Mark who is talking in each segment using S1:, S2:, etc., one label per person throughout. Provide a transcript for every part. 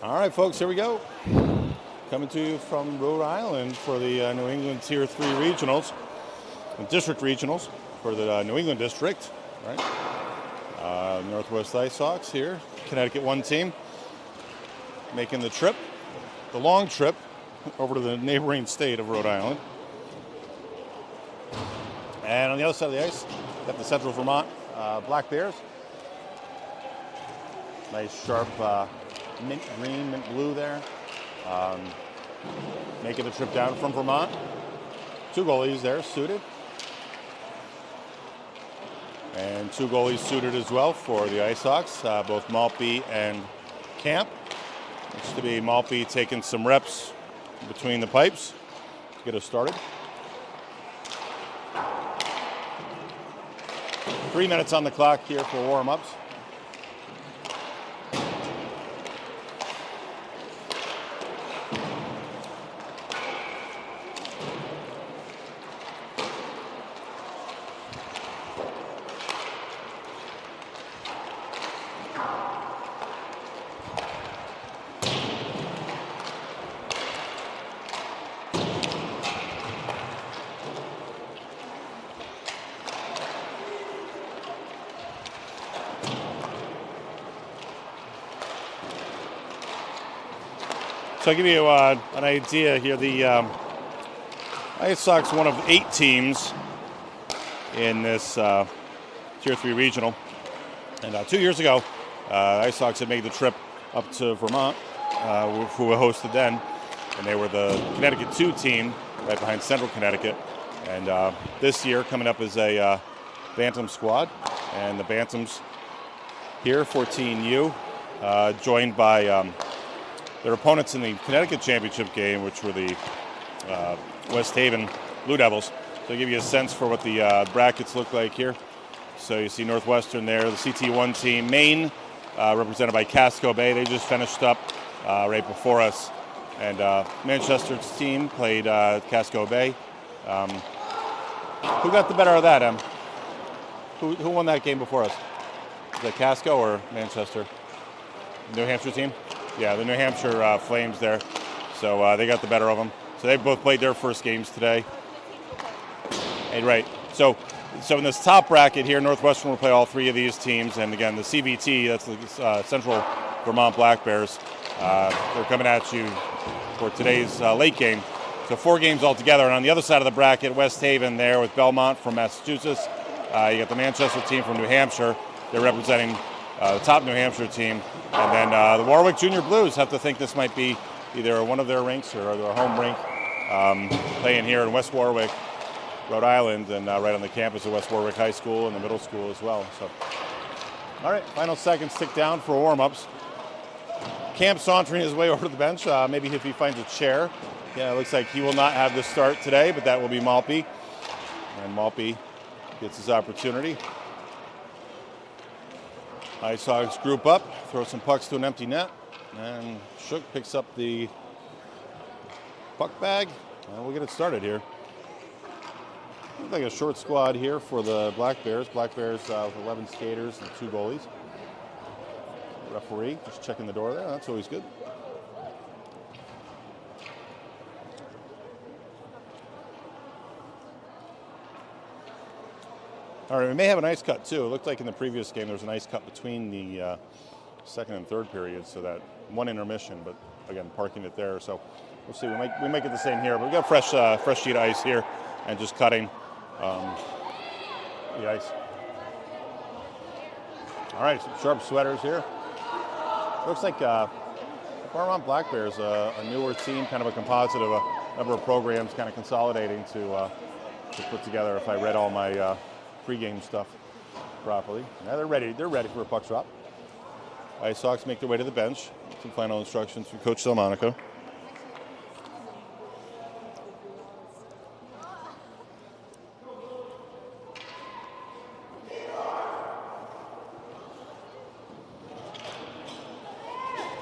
S1: All right, folks, here we go. Coming to you from Rhode Island for the New England Tier 3 Regionals, District Regionals for the New England District, right? Northwest Icehawks here, Connecticut 1 team, making the trip, the long trip, over to the neighboring state of Rhode Island. And on the other side of the ice, got the Central Vermont Black Bears. Nice sharp mint green, mint blue there. Making the trip down from Vermont. 2 goalies there suited. And 2 goalies suited as well for the Icehawks, both Maltby and Camp. Looks to be Maltby taking some reps between the pipes to get us started. 3 minutes on the clock here for warm-ups. So I'll give you an idea here. The Icehawks, one of 8 teams in this Tier 3 Regional. And 2 years ago, Icehawks had made the trip up to Vermont, who were hosted then. And they were the Connecticut 2 team, right behind Central Connecticut. And this year, coming up is a Bantam squad. And the Bantams here, 14U, joined by their opponents in the Connecticut Championship game, which were the West Haven Blue Devils. So I'll give you a sense for what the brackets look like here. So you see Northwestern there, the CT1 team. Maine, represented by Casco Bay. They just finished up right before us. And Manchester's team played Casco Bay. Who got the better of that, Em? Who won that game before us? Was that Casco or Manchester? New Hampshire team? Yeah, the New Hampshire Flames there. So they got the better of them. So they both played their first games today. And right. So in this top bracket here, Northwestern will play all 3 of these teams. And again, the CVT, that's the Central Vermont Black Bears. They're coming at you for today's late game. So 4 games altogether. And on the other side of the bracket, West Haven there with Belmont from Massachusetts. You got the Manchester team from New Hampshire. They're representing the top New Hampshire team. And then the Warwick Junior Blues have to think this might be either one of their rinks or their home rink, playing here in West Warwick, Rhode Island, and right on the campus of West Warwick High School and the middle school as well. So, all right, final seconds tick down for warm-ups. Camp sauntering his way over to the bench. Maybe if he finds a chair. Yeah, it looks like he will not have the start today, but that will be Maltby. And Maltby gets his opportunity. Icehawks group up, throw some pucks to an empty net, and Shook picks up the puck bag, and we'll get it started here. Looks like a short squad here for the Black Bears. Black Bears with 11 skaters and 2 goalies. Referee just checking the door there. That's always good. All right, we may have an ice cut too. It looked like in the previous game there was an ice cut between the second and third period, so that one intermission, but again, parking it there. So we'll see. We might get the same here, but we've got fresh sheet of ice here and just cutting the ice. All right, some sharp sweaters here. Looks like Vermont Black Bears, a newer team, kind of a composite of a number of programs kind of consolidating to put together, if I read all my pregame stuff properly. Yeah, they're ready for a puck drop. Icehawks make their way to the bench. Some final instructions from Coach Delmonico.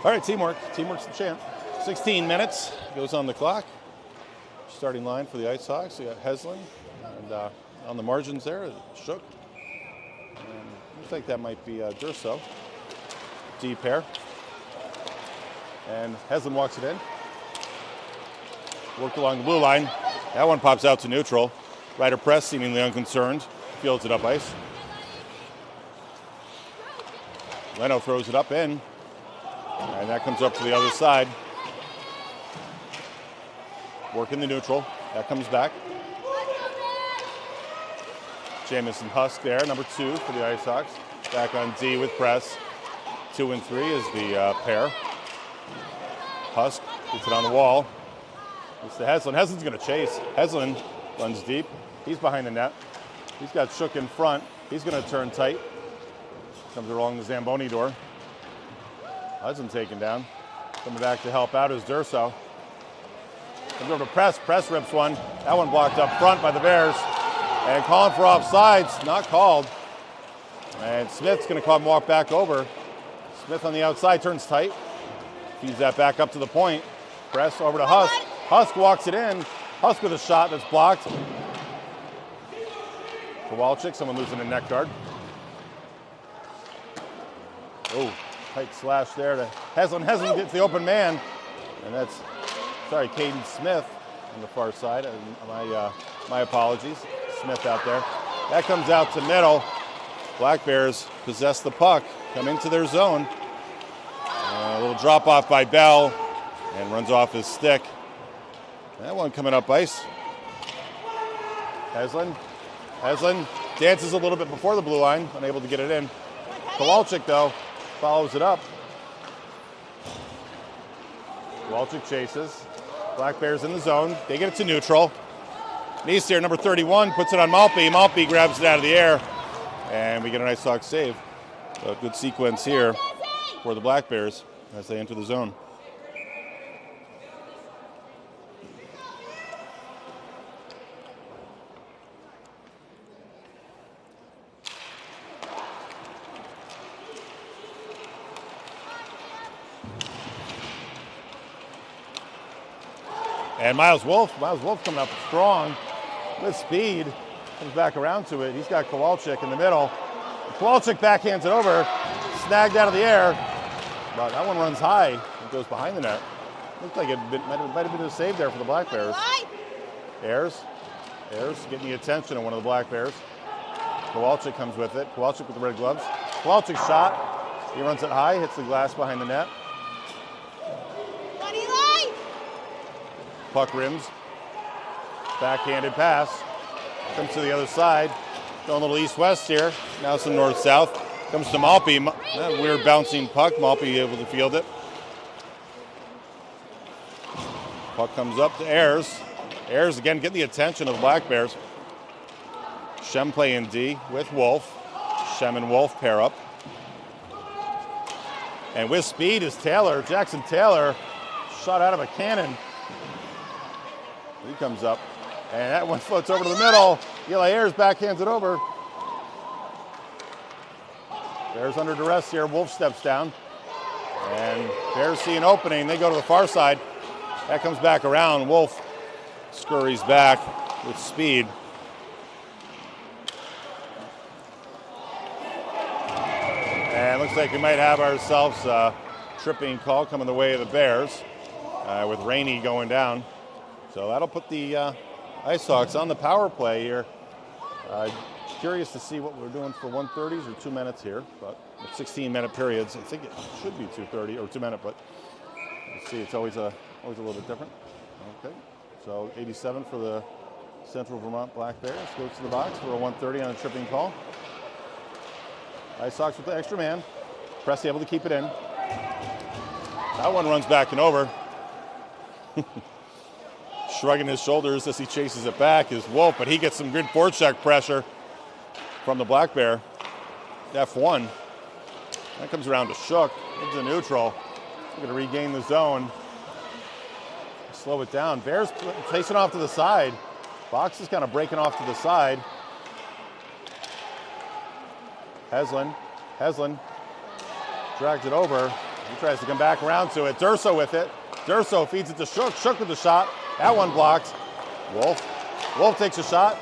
S1: All right, teamwork. Teamwork's the champ. 16 minutes goes on the clock. Starting line for the Icehawks. You got Heslin, and on the margins there, Shook. And looks like that might be Durso. D pair. And Heslin walks it in. Worked along the blue line. That one pops out to neutral. Rider press, seemingly unconcerned. Fields it up ice. Leno throws it up in. And that comes up to the other side. Working the neutral. That comes back. Jamison Husk there, number 2 for the Icehawks. Back on D with press. 2 and 3 is the pair. Husk gets it on the wall. It's to Heslin. Heslin's going to chase. Heslin runs deep. He's behind the net. He's got Shook in front. He's going to turn tight. Comes along the Zamboni door. Hudson taken down. Coming back to help out is Durso. Comes over to Press. Press rips one. That one blocked up front by the Bears. And calling for offsides. Not called. And Smith's going to come walk back over. Smith on the outside turns tight. Feeds that back up to the point. Press over to Husk. Husk walks it in. Husk with a shot that's blocked. Kowalczyk, someone losing a neck guard. Oh, tight slash there to Heslin. Heslin gets the open man. And that's, sorry, Caden Smith on the far side. My apologies. Smith out there. That comes out to middle. Black Bears possess the puck, come into their zone. A little drop off by Bell and runs off his stick. That one coming up ice. Heslin dances a little bit before the blue line, unable to get it in. Kowalczyk, though, follows it up. Kowalczyk chases. Black Bears in the zone. They get it to neutral. Neisser, number 31, puts it on Maltby. Maltby grabs it out of the air. And we get an Icehawks save. So a good sequence here for the Black Bears as they enter the zone. And Miles Wolf coming up strong with speed. Comes back around to it. He's got Kowalczyk in the middle. Kowalczyk backhands it over. Snagged out of the air. But that one runs high. It goes behind the net. Looks like it might have been a save there for the Black Bears. Ayers getting the attention of one of the Black Bears. Kowalczyk comes with it. Kowalczyk with the red gloves. Kowalczyk's shot. He runs it high, hits the glass behind the net. Puck rims. Backhanded pass. Comes to the other side. Going a little east-west here. Now some north-south. Comes to Maltby. That weird bouncing puck. Maltby able to field it. Puck comes up to Ayers. Ayers again getting the attention of the Black Bears. Shem playing D with Wolf. Shem and Wolf pair up. And with speed is Taylor. Jackson Taylor shot out of a cannon. He comes up. And that one floats over to the middle. Eli Ayers backhands it over. Bears under duress here. Wolf steps down. And Bears see an opening. They go to the far side. That comes back around. Wolf scurries back with speed. And looks like we might have ourselves a tripping call coming the way of the Bears with Rainey going down. So that'll put the Icehawks on the power play here. Curious to see what we're doing for 1:30s or 2 minutes here, but 16-minute periods. I think it should be 2:30 or 2 minute, but let's see. It's always a little bit different. Okay, so 87 for the Central Vermont Black Bears goes to the box for a 1:30 on a tripping call. Icehawks with the extra man. Press able to keep it in. That one runs back and over. Shrugging his shoulders as he chases it back is Wolf, but he gets some good forecheck pressure from the Black Bear. F1. That comes around to Shook. Into neutral. Going to regain the zone. Slow it down. Bears facing off to the side. Box is kind of breaking off to the side. Heslin drags it over. He tries to come back around to it. Durso with it. Durso feeds it to Shook. Shook with the shot. That one blocked. Wolf takes a shot.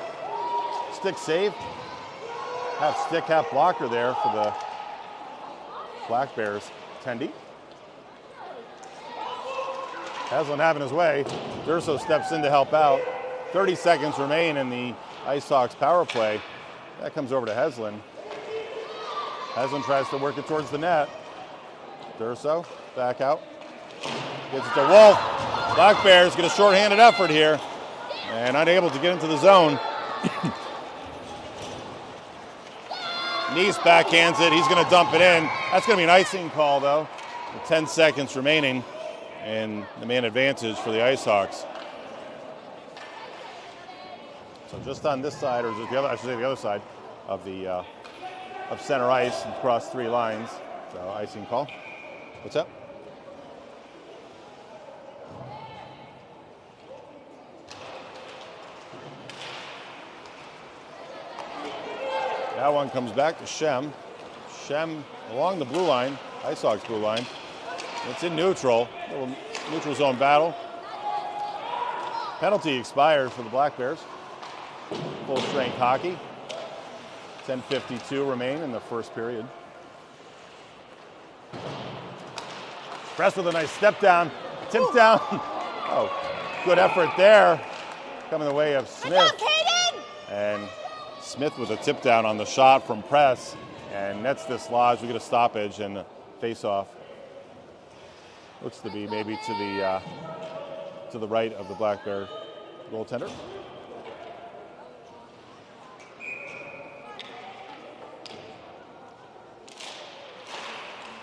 S1: Stick save. Half stick, half blocker there for the Black Bears. Tendy. Heslin having his way. Durso steps in to help out. 30 seconds remain in the Icehawks power play. That comes over to Heslin. Heslin tries to work it towards the net. Durso, back out. Gets it to Wolf. Black Bears get a shorthanded effort here and unable to get into the zone. Nice backhands it. He's going to dump it in. That's going to be an icing call, though. With 10 seconds remaining and the man advantage for the Icehawks. So just on this side, or just the other, I should say the other side of the of center ice, across 3 lines. So icing call. What's up? That one comes back to Shem. Shem along the blue line, Icehawks blue line. It's in neutral, little neutral zone battle. Penalty expired for the Black Bears. Full strength hockey. 10:52 remain in the first period. Press with a nice step down, tip down. Oh, good effort there. Coming the way of Smith. And Smith with a tip down on the shot from Press and nets this lodge. We get a stoppage and a face off. Looks to be maybe to the right of the Black Bear goaltender.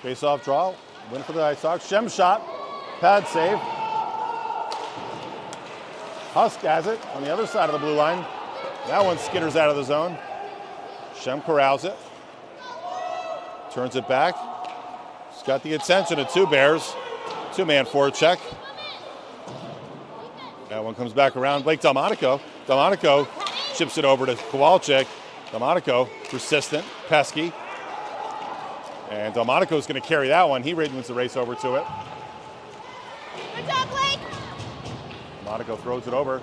S1: Face off draw, win for the Icehawks. Shem shot, pad save. Husk has it on the other side of the blue line. That one skitters out of the zone. Shem corrals it. Turns it back. He's got the attention of 2 Bears. 2-man forecheck. That one comes back around. Blake Delmonico. Delmonico chips it over to Kowalczyk. Delmonico, persistent, pesky. And Delmonico's going to carry that one. He wins the race over to it.
S2: Good job, Blake.
S1: Delmonico throws it over.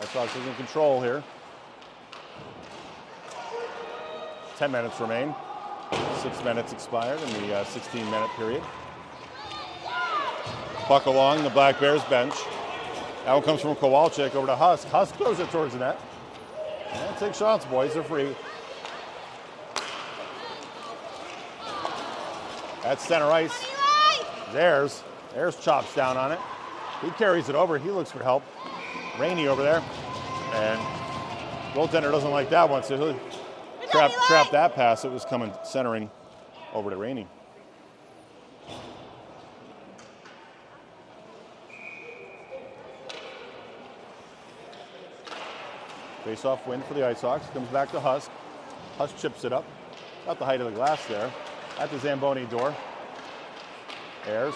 S1: Icehawks is in control here. 10 minutes remain. 6 minutes expired in the 16-minute period. Puck along the Black Bears bench. That one comes from Kowalczyk over to Husk. Husk throws it towards the net. And take shots, boys. They're free. That's center ice. Ayers chops down on it. He carries it over. He looks for help. Rainey over there. And goaltender doesn't like that one, so he'll trap that pass. It was coming centering over to Rainey. Face-off win for the Icehawks. Comes back to Husk. Husk chips it up. About the height of the glass there. At the Zamboni door. Ayers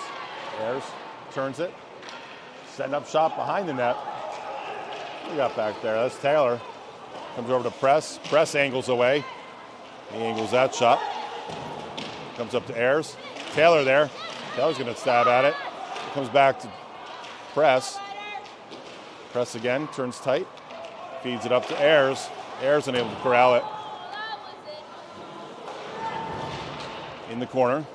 S1: turns it. Setting up shot behind the net. We got back there. That's Taylor. Comes over to Press. Press angles away. He angles that shot. Comes up to Ayers. Taylor there. Taylor's going to stab at it. Comes back to Press. Press again. Turns tight. Feeds it up to Ayers. Ayers unable to corral it. In the corner.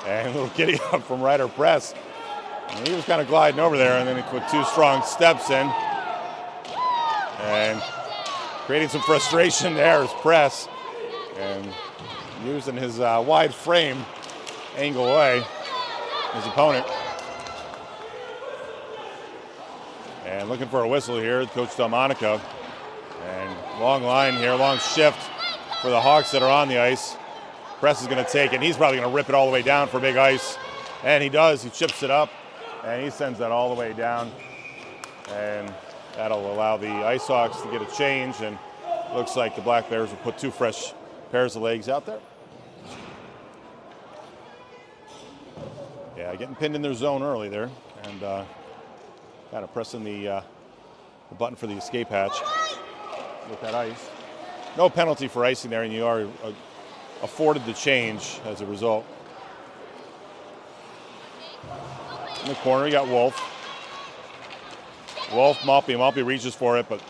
S1: And a little giddy up from Ryder Press. And he was kind of gliding over there, and then he put 2 strong steps in. And creating some frustration there is Press. And using his wide frame, angle away his opponent. And looking for a whistle here, Coach Delmonico. And long line here, long shift for the Hawks that are on the ice. Press is going to take it, and he's probably going to rip it all the way down for big ice. And he does. He chips it up, and he sends that all the way down. And that'll allow the Icehawks to get a change, and looks like the Black Bears will put 2 fresh pairs of legs out there. Yeah, getting pinned in their zone early there, and kind of pressing the button for the escape hatch with that ice. No penalty for icing there, and you are afforded the change as a result. In the corner, you got Wolf. Malpe reaches for it, but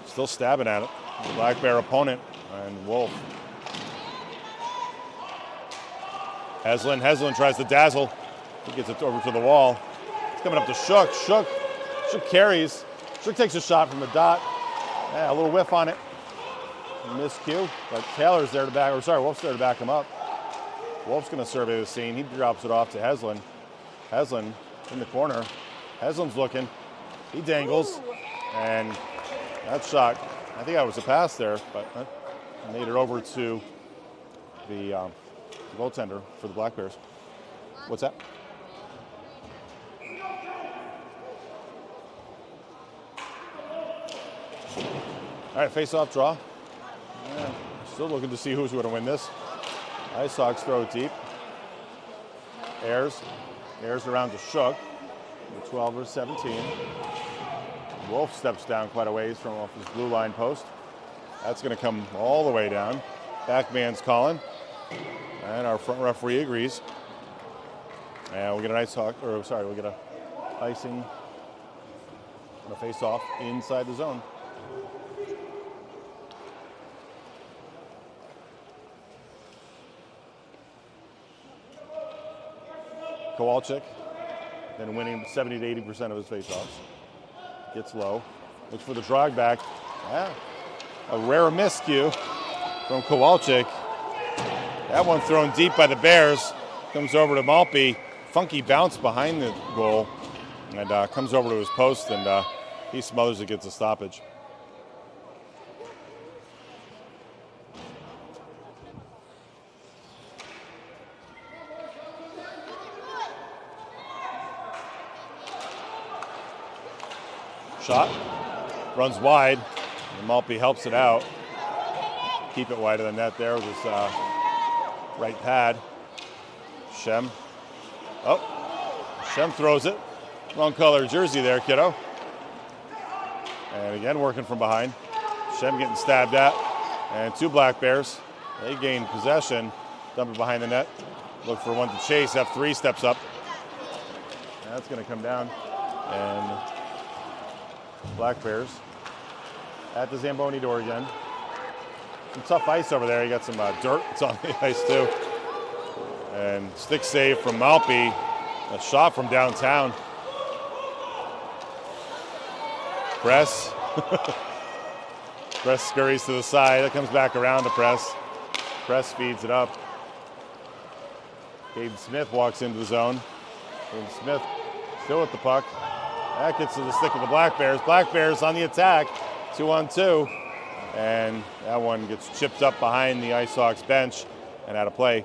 S1: still stabbing at it. The Black Bear opponent, and Wolf. Heslin tries to dazzle. He gets it over to the wall. It's coming up to Shook. Shook carries. Shook takes a shot from the dot. Yeah, a little whiff on it. Miscue, but Taylor's there to back, Wolf's there to back him up. Wolf's going to survey the scene. He drops it off to Heslin. Heslin in the corner. Heslin's looking. He dangles. And that shot, I think that was a pass there, but that made it over to the goaltender for the Black Bears. What's that? All right, face-off draw. Yeah, still looking to see who's going to win this. Icehawks throw it deep. Ayers around to Shook. 12 or 17. Wolf steps down quite a ways from off his blue line post. That's going to come all the way down. Backman's calling. And our front referee agrees. And we'll get an we'll get a icing and a face-off inside the zone. Kowalczyk, then winning 70 to 80% of his faceoffs. Gets low, looks for the drag back. Yeah, a rare miscue from Kowalczyk. That one thrown deep by the Bears. Comes over to Maltby. Funky bounce behind the goal. And comes over to his post, and he smothers it, gets a stoppage. Shot, runs wide, and Maltby helps it out. Keep it wider than that there with his right pad. Shem. Oh, Shem throws it. Wrong color jersey there, kiddo. And again, working from behind. Shem getting stabbed at. And two Black Bears. They gain possession. Dump it behind the net. Look for one to chase. F3 steps up. That's going to come down. And Black Bears at the Zamboni door again. Some tough ice over there. You got some dirt. It's on the ice too. And stick save from Maltby. A shot from downtown. Press. Press scurries to the side. That comes back around to Press. Press feeds it up. Caden Smith walks into the zone. Caden Smith still with the puck. That gets to the stick of the Black Bears. Black Bears on the attack, 2-on-2. And that one gets chipped up behind the Icehawks bench and out of play.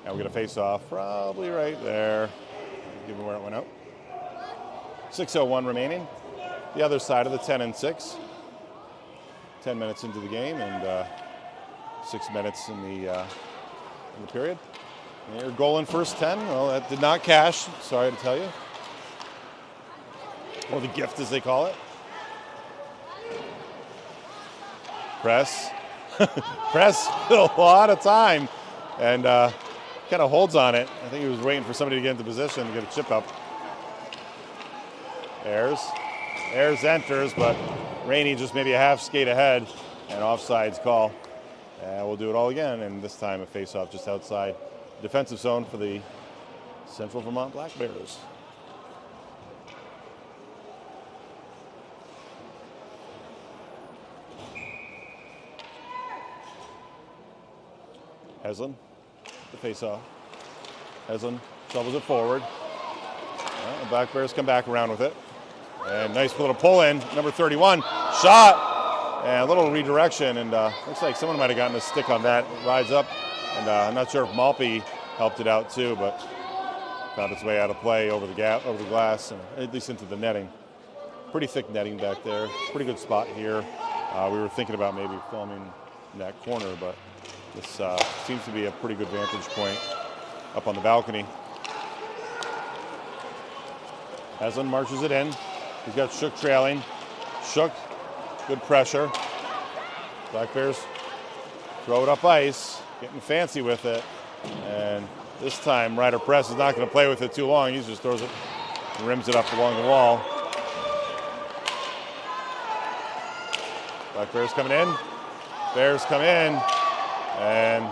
S1: And we're going to face off probably right there, given where it went out. 6:01 remaining. The other side of the 10-6. 10 minutes into the game and 6 minutes in the period. And your goal in first 10, well, that did not cash, sorry to tell you. Or the gift, as they call it. Press. Press a lot of time and kind of holds on it. I think he was waiting for somebody to get into position to get a chip up. Ayers enters, but Rainey just maybe a half skate ahead and offsides call. And we'll do it all again, and this time a face-off just outside defensive zone for the Central Vermont Black Bears. Heslin, the face-off. Heslin shovels it forward. Well, the Black Bears come back around with it. And nice little pull-in, number 31. Shot! And a little redirection, and looks like someone might have gotten a stick on that. It rides up, and I'm not sure if Maltby helped it out too, but found its way out of play over the glass, and at least into the netting. Pretty thick netting back there. Pretty good spot here. We were thinking about maybe filming in that corner, but this seems to be a pretty good vantage point up on the balcony. Heslin marches it in. He's got Shook trailing. Shook, good pressure. Black Bears throw it up ice, getting fancy with it. And this time, Ryder Press is not going to play with it too long. He just throws it and rims it up along the wall. Black Bears coming in. Bears come in. And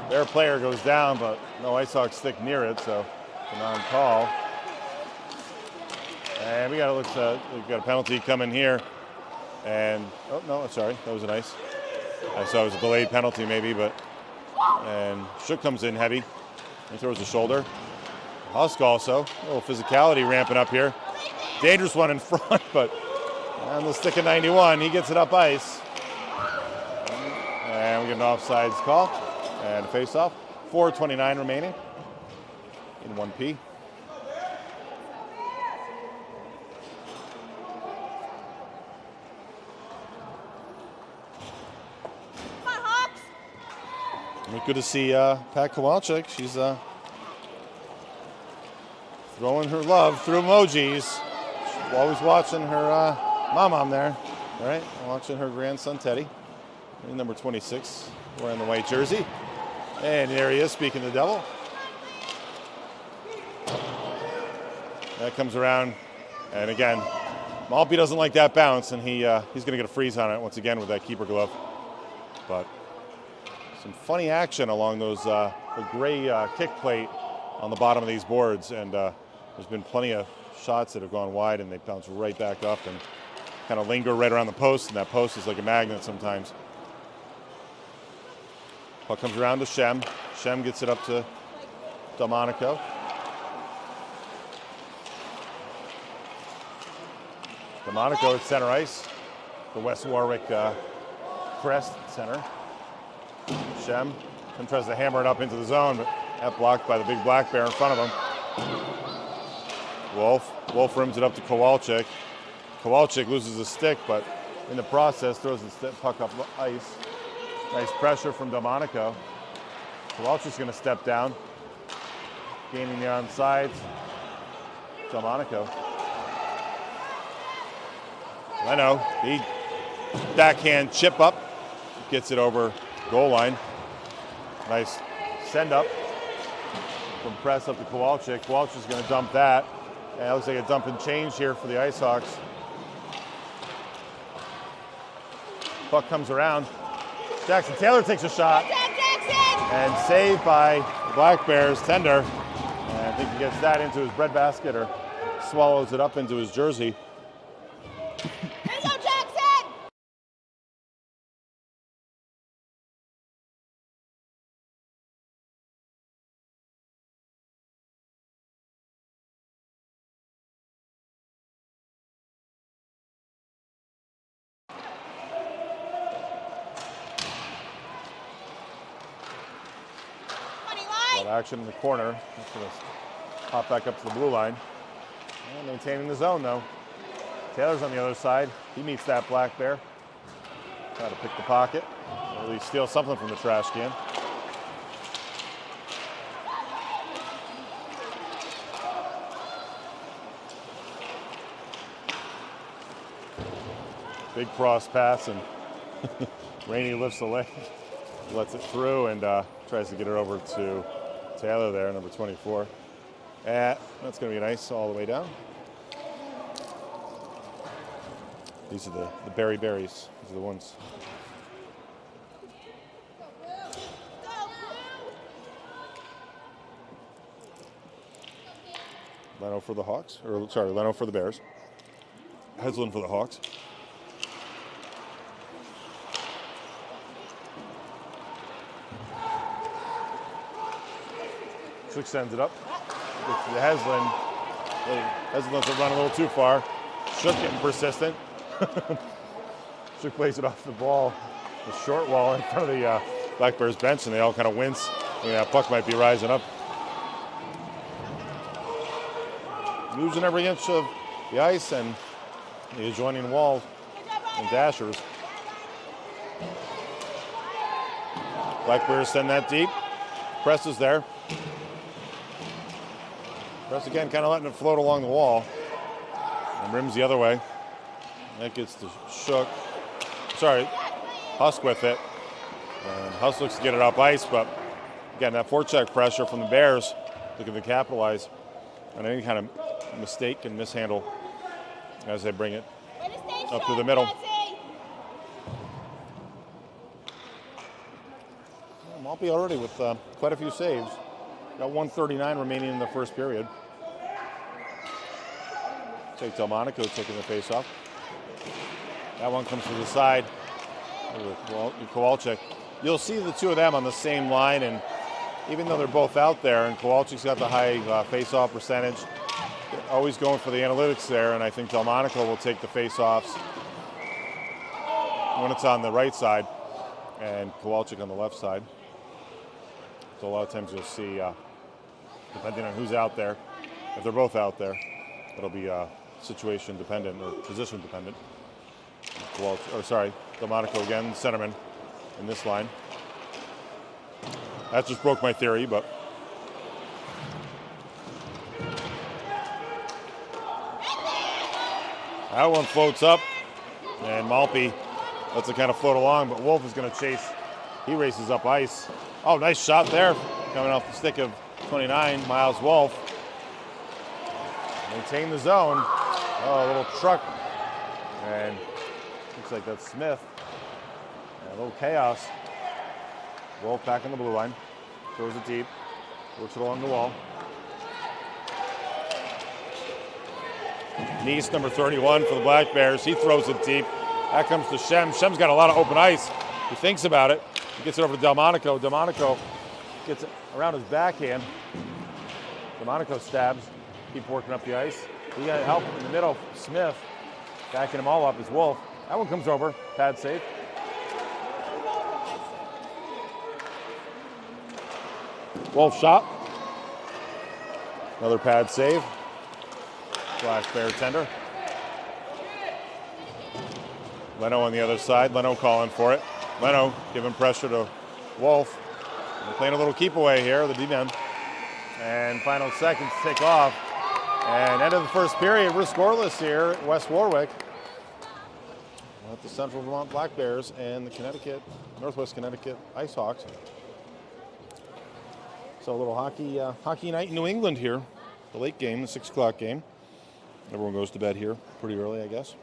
S1: their player goes down, but no Icehawks stick near it, so The non-call. And we got a penalty coming here. And, oh, no, sorry. That was a nice. I saw it was a delayed penalty maybe, but. And Shook comes in heavy. He throws the shoulder. Husk also. A little physicality ramping up here. Dangerous one in front, but on the stick of 91, he gets it up ice. And we get an offsides call and a face-off. 4:29 remaining in 1P.
S2: Come on, Hawks.
S1: It's good to see Pat Kowalczyk. She's throwing her love through emojis. She's always watching her mom there. All right, watching her grandson Teddy. Number 26, wearing the white jersey. And there he is, speaking to the devil. That comes around, and again, Maltby doesn't like that bounce, and he's going to get a freeze on it once again with that keeper glove. But some funny action along those the gray kick plate on the bottom of these boards, and there's been plenty of shots that have gone wide, and they bounce right back up and kind of linger right around the post, and that post is like a magnet sometimes. Puck comes around to Shem. Shem gets it up to Delmonico. Delmonico at center ice. The West Warwick Crest center. Shem tries to hammer it up into the zone, but that blocked by the big black bear in front of him. Wolf rims it up to Kowalczyk. Kowalczyk loses the stick, but in the process throws the puck up ice. Nice pressure from Delmonico. Kowalczyk's going to step down, gaining the onside. Delmonico. Leno, he backhand chip up, gets it over goal line. Nice send up from press up to Kowalczyk. Kowalczyk's going to dump that. And it looks like a dump and change here for the Icehawks. Puck comes around. Jackson Taylor takes a shot. And saved by the Black Bears, Tender. And I think he gets that into his breadbasket or swallows it up into his jersey.
S2: Here you go, Jackson!
S1: A lot of action in the corner. Just going to hop back up to the blue line. And maintaining the zone, though. Taylor's on the other side. He meets that Black Bear. Try to pick the pocket, or at least steal something from the trash can. Big cross pass, and Rainey lifts the leg, lets it through, and tries to get it over to Taylor there, number 24. That's going to be nice all the way down. These are the berries. These are the ones. Leno for the Hawks, or sorry, Leno for the Bears. Heslin for the Hawks. Shook sends it up. Gets to Heslin. Heslin lets it run a little too far. Shook getting persistent. Shook plays it off the ball, the short wall in front of the Black Bears bench, and they all kind of wince. That puck might be rising up. Losing every inch of the ice and the adjoining wall and dashers. Black Bears send that deep. Press is there. Press again, kind of letting it float along the wall. And rims the other way. That gets to Shook. Sorry, Husk with it. And Husk looks to get it up ice, but again, that forecheck pressure from the Bears looking to capitalize on any kind of mistake and mishandle as they bring it up through the middle. Maltby already with quite a few saves. Got 1:39 remaining in the first period. Take Delmonico taking the face off. That one comes to the side. Kowalczyk. You'll see the two of them on the same line, and even though they're both out there, and Kowalczyk's got the high face-off percentage, they're always going for the analytics there, and I think Delmonico will take the face-offs when it's on the right side, and Kowalczyk on the left side. So a lot of times you'll see, depending on who's out there, if they're both out there, it'll be situation dependent or position dependent. Delmonico again, centerman in this line. That just broke my theory, but that one floats up, and Malpe lets it kind of float along, but Wolf is going to chase. He races up ice. Oh, nice shot there, coming off the stick of 29, Miles Wolf. Maintain the zone. Oh, a little truck, and looks like that's Smith. And a little chaos. Wolf back on the blue line. Throws it deep. Works it along the wall. Neese, number 31 for the Black Bears. He throws it deep. That comes to Shem. Shem's got a lot of open ice. He thinks about it. He gets it over to Delmonico. Delmonico gets it around his backhand. Delmonico stabs. Keep working up the ice. He got help in the middle. Smith backing them all up is Wolf. That one comes over. Pad save. Wolf shot. Another pad save. Black Bear tender. Leno on the other side. Leno calling for it. Leno giving pressure to Wolf. They're playing a little keep away here, the D-men. And final seconds tick off. And end of the first period, we're scoreless here at West Warwick. At the Central Vermont Black Bears and the Northwest Connecticut Icehawks. So a little hockey night in New England here. The late game, the 6 o'clock game. Everyone goes to bed here pretty early, I guess.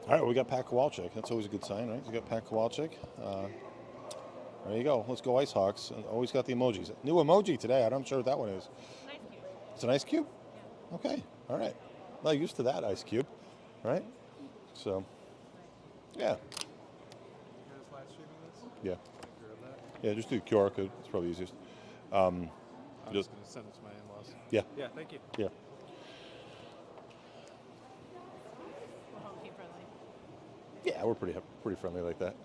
S1: All right, we got Pat Kowalczyk. That's always a good sign, right? We got Pat Kowalczyk. There you go. Let's go Icehawks. Always got the emojis. New emoji today. I'm not sure what that one is.
S2: Nice cube.
S1: It's an ice cube?
S2: Yeah.
S1: Okay. All right. Not used to that ice cube, right? So, yeah.
S3: You guys live streaming this?
S1: Yeah.
S3: Grab that.
S1: Yeah, just do QR code. It's probably easiest.
S3: I'm just going to send it to my in-laws.
S1: Yeah.
S3: Yeah, thank you.
S1: Yeah.
S2: We're home team friendly.
S1: Yeah, we're pretty friendly like that.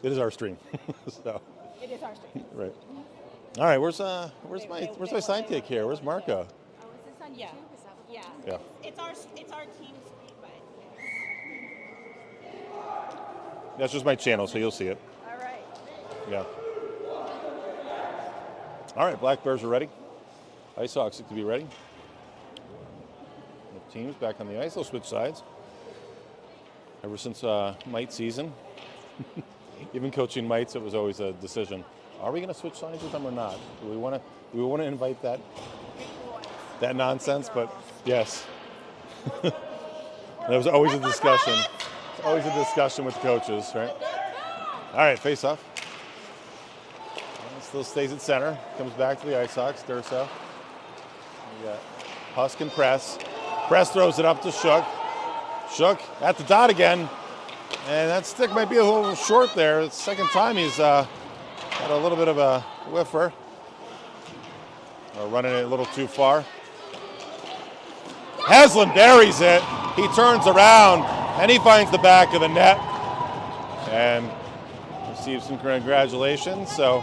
S1: It is our stream. So,
S2: It is our stream.
S1: right. All right, where's my sidekick here? Where's Marco?
S4: Oh, is this on
S2: Yeah.
S4: YouTube? Is that what
S2: Yeah.
S1: Yeah.
S2: It's our team screen, but
S1: That's just my channel, so you'll see it.
S2: all right.
S1: Yeah. All right, Black Bears are ready. Icehawks look to be ready. The teams back on the ice. They'll switch sides. Ever since mite season, even coaching mites, it was always a decision. Are we going to switch sides with them or not? Do we want to invite that nonsense? But yes, there was always a discussion. It's always a discussion with coaches, right? All right, face off. Still stays at center. Comes back to the Icehawks. Durso. We got Husk and Press. Press throws it up to Shook. Shook at the dot again. And that stick might be a little short there. It's the second time he's got a little bit of a whiffer. Or running it a little too far. Haslam buries it. He turns around and he finds the back of the net. And receives some congratulations. So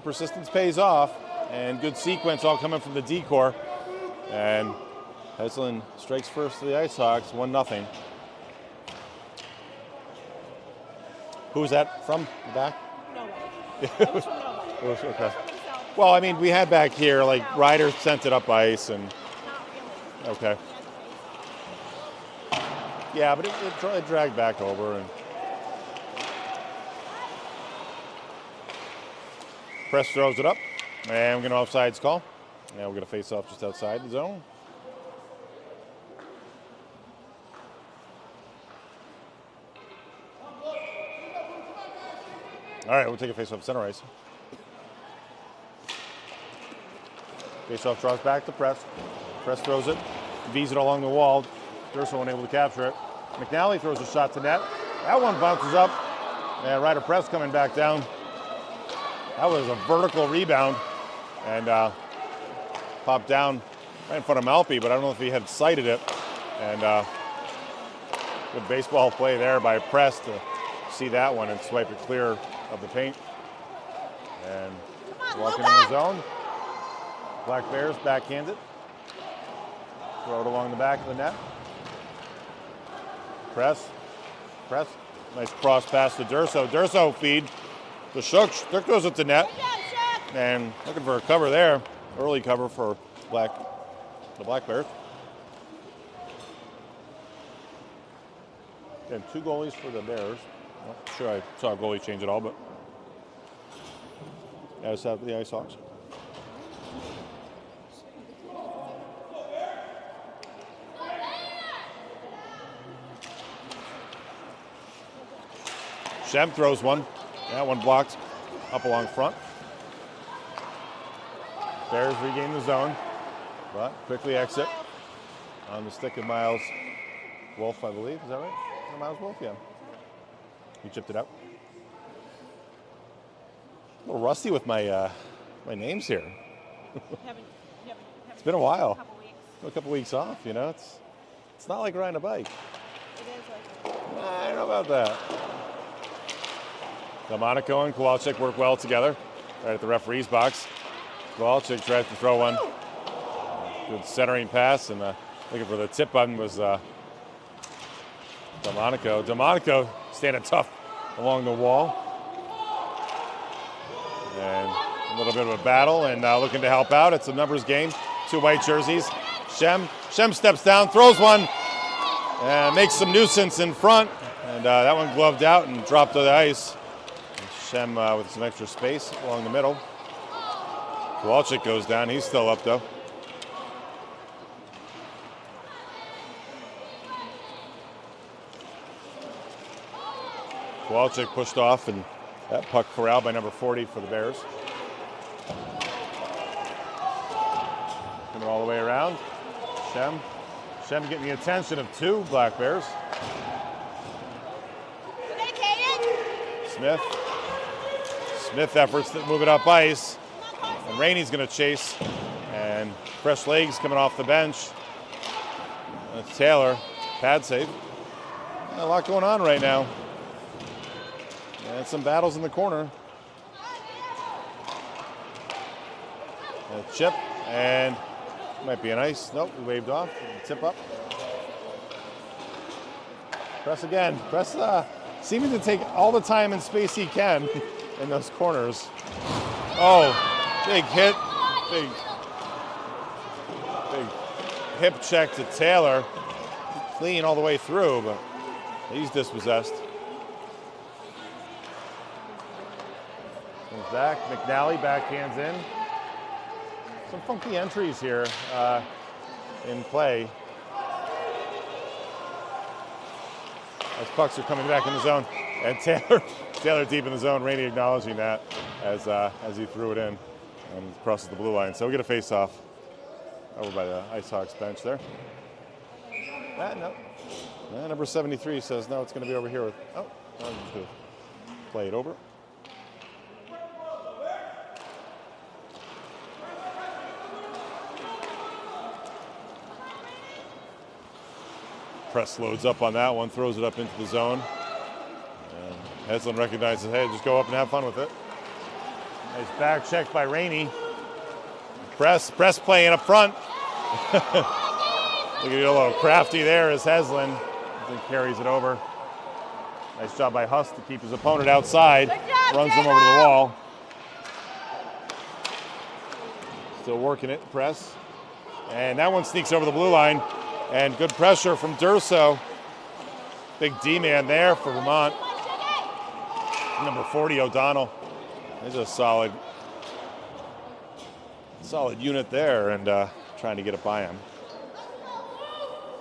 S1: persistence pays off, and good sequence all coming from the D-core. And Heslin strikes first to the Icehawks, 1-0. Who's that from the back?
S2: Nobody. It was from nobody.
S1: It was- okay.
S2: So,
S1: Well, I mean, we had back here, like, Ryder sent it up ice, and,
S2: not really.
S1: okay. Yeah, but it dragged back over, and Press throws it up, and we're going to offsides call. Now we're going to face off just outside the zone. All right, we'll take a face-off center ice. Face-off draws back to Press. Press throws it, V's it along the wall. Durso unable to capture it. McNally throws a shot to net. That one bounces up. And Ryder Press coming back down. That was a vertical rebound. And popped down right in front of Malpe, but I don't know if he had sighted it. And good baseball play there by Press to see that one and swipe it clear of the paint. And walking in the zone. Black Bears backhanded. Throw it along the back of the net. Press. Nice cross pass to Durso. Durso feed to Shook. Shook throws it to net. And looking for a cover there. Early cover for the Black Bears. And 2 goalies for the Bears. Not sure I saw a goalie change at all, but as have the Icehawks. Shem throws one. That one blocked up along front. Bears regain the zone, but quickly exit on the stick of Miles Wolf, I believe. Is that right? Miles Wolf, yeah. He chipped it out. A little rusty with my my names here. It's been a while. A couple weeks off, you know. It's not like riding a bike.
S2: It is like
S1: I don't know about that. Delmonico and Kowalczyk work well together right at the referee's box. Kowalczyk tries to throw one. Good centering pass, and looking for the tip button was Delmonico. Delmonico standing tough along the wall. And a little bit of a battle, and looking to help out. It's a numbers game. 2 white jerseys. Shem steps down, throws one, and makes some nuisance in front. And that one gloved out and dropped to the ice. Shem with some extra space along the middle. Kowalczyk goes down. He's still up, though. Kowalczyk pushed off, and that puck corralled by number 40 for the Bears. Coming all the way around. Shem getting the attention of 2 Black Bears. Smith efforts to move it up ice. And Rainey's going to chase. And fresh legs coming off the bench. That's Taylor. Pad save. A lot going on right now. And some battles in the corner. A chip. And might be an ice. Nope, we waved off. Tip up. Press again. Press seeming to take all the time and space he can in those corners. Oh, big hit. Big hip check to Taylor. Clean all the way through, but he's dispossessed. Comes back. McNally backhands in. Some funky entries here in play. As pucks are coming back in the zone. And Taylor deep in the zone. Rainey acknowledging that as he threw it in and crosses the blue line. So we get a face-off over by the Icehawks bench there. No. Number 73 says, no, it's going to be over here with, I'm just going to play it over. Press loads up on that one, throws it up into the zone. And Heslin recognizes, hey, just go up and have fun with it. Nice back check by Rainey. Press playing up front. Look at a little crafty there as Heslin. I think carries it over. Nice job by Huss to keep his opponent outside. Runs him over to the wall. Still working it, Press. And that one sneaks over the blue line. And good pressure from Durso. Big D-man there for Vermont. Number 40, O'Donnell. He's a solid Solid unit there, and trying to get it by him.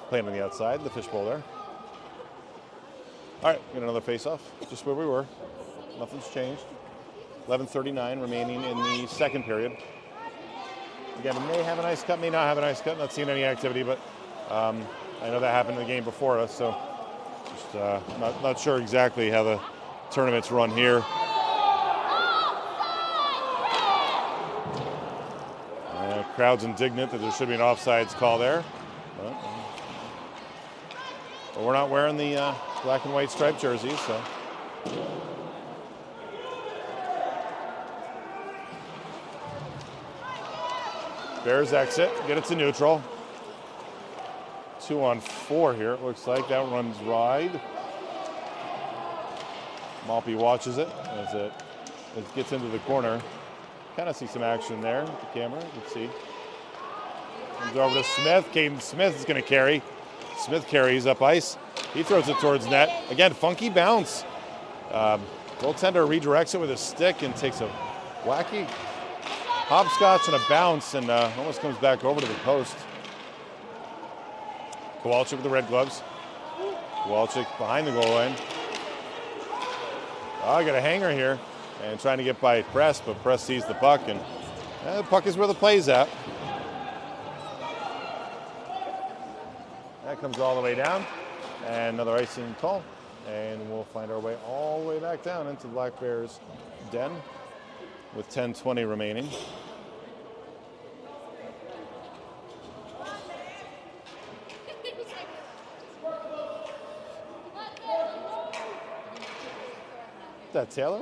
S1: Playing on the outside, the fishbowl there. All right, get another face-off, just where we were. Nothing's changed. 11:39 remaining in the second period. Again, may have an ice cut, may not have an ice cut. Not seeing any activity, but I know that happened in the game before us, so just not sure exactly how the tournament's run here. Crowd's indignant that there should be an offsides call there. But we're not wearing the black and white striped jerseys, so. Bears exit, get it to neutral. 2-on-4 here, it looks like. That runs wide. Maltby watches it as it gets into the corner. Kind of see some action there with the camera, you can see. Comes over to Smith. Caden Smith is going to carry. Smith carries up ice. He throws it towards net. Again, funky bounce. Goaltender redirects it with a stick and takes a wacky hopscotch and a bounce and almost comes back over to the post. Kowalczyk with the red gloves. Kowalczyk behind the goal line. Oh, got a hanger here and trying to get by Press, but Press sees the puck and the puck is where the play's at. That comes all the way down, and another icing call, and we'll find our way all the way back down into the Black Bears' den with 10:20 remaining. Is that Taylor?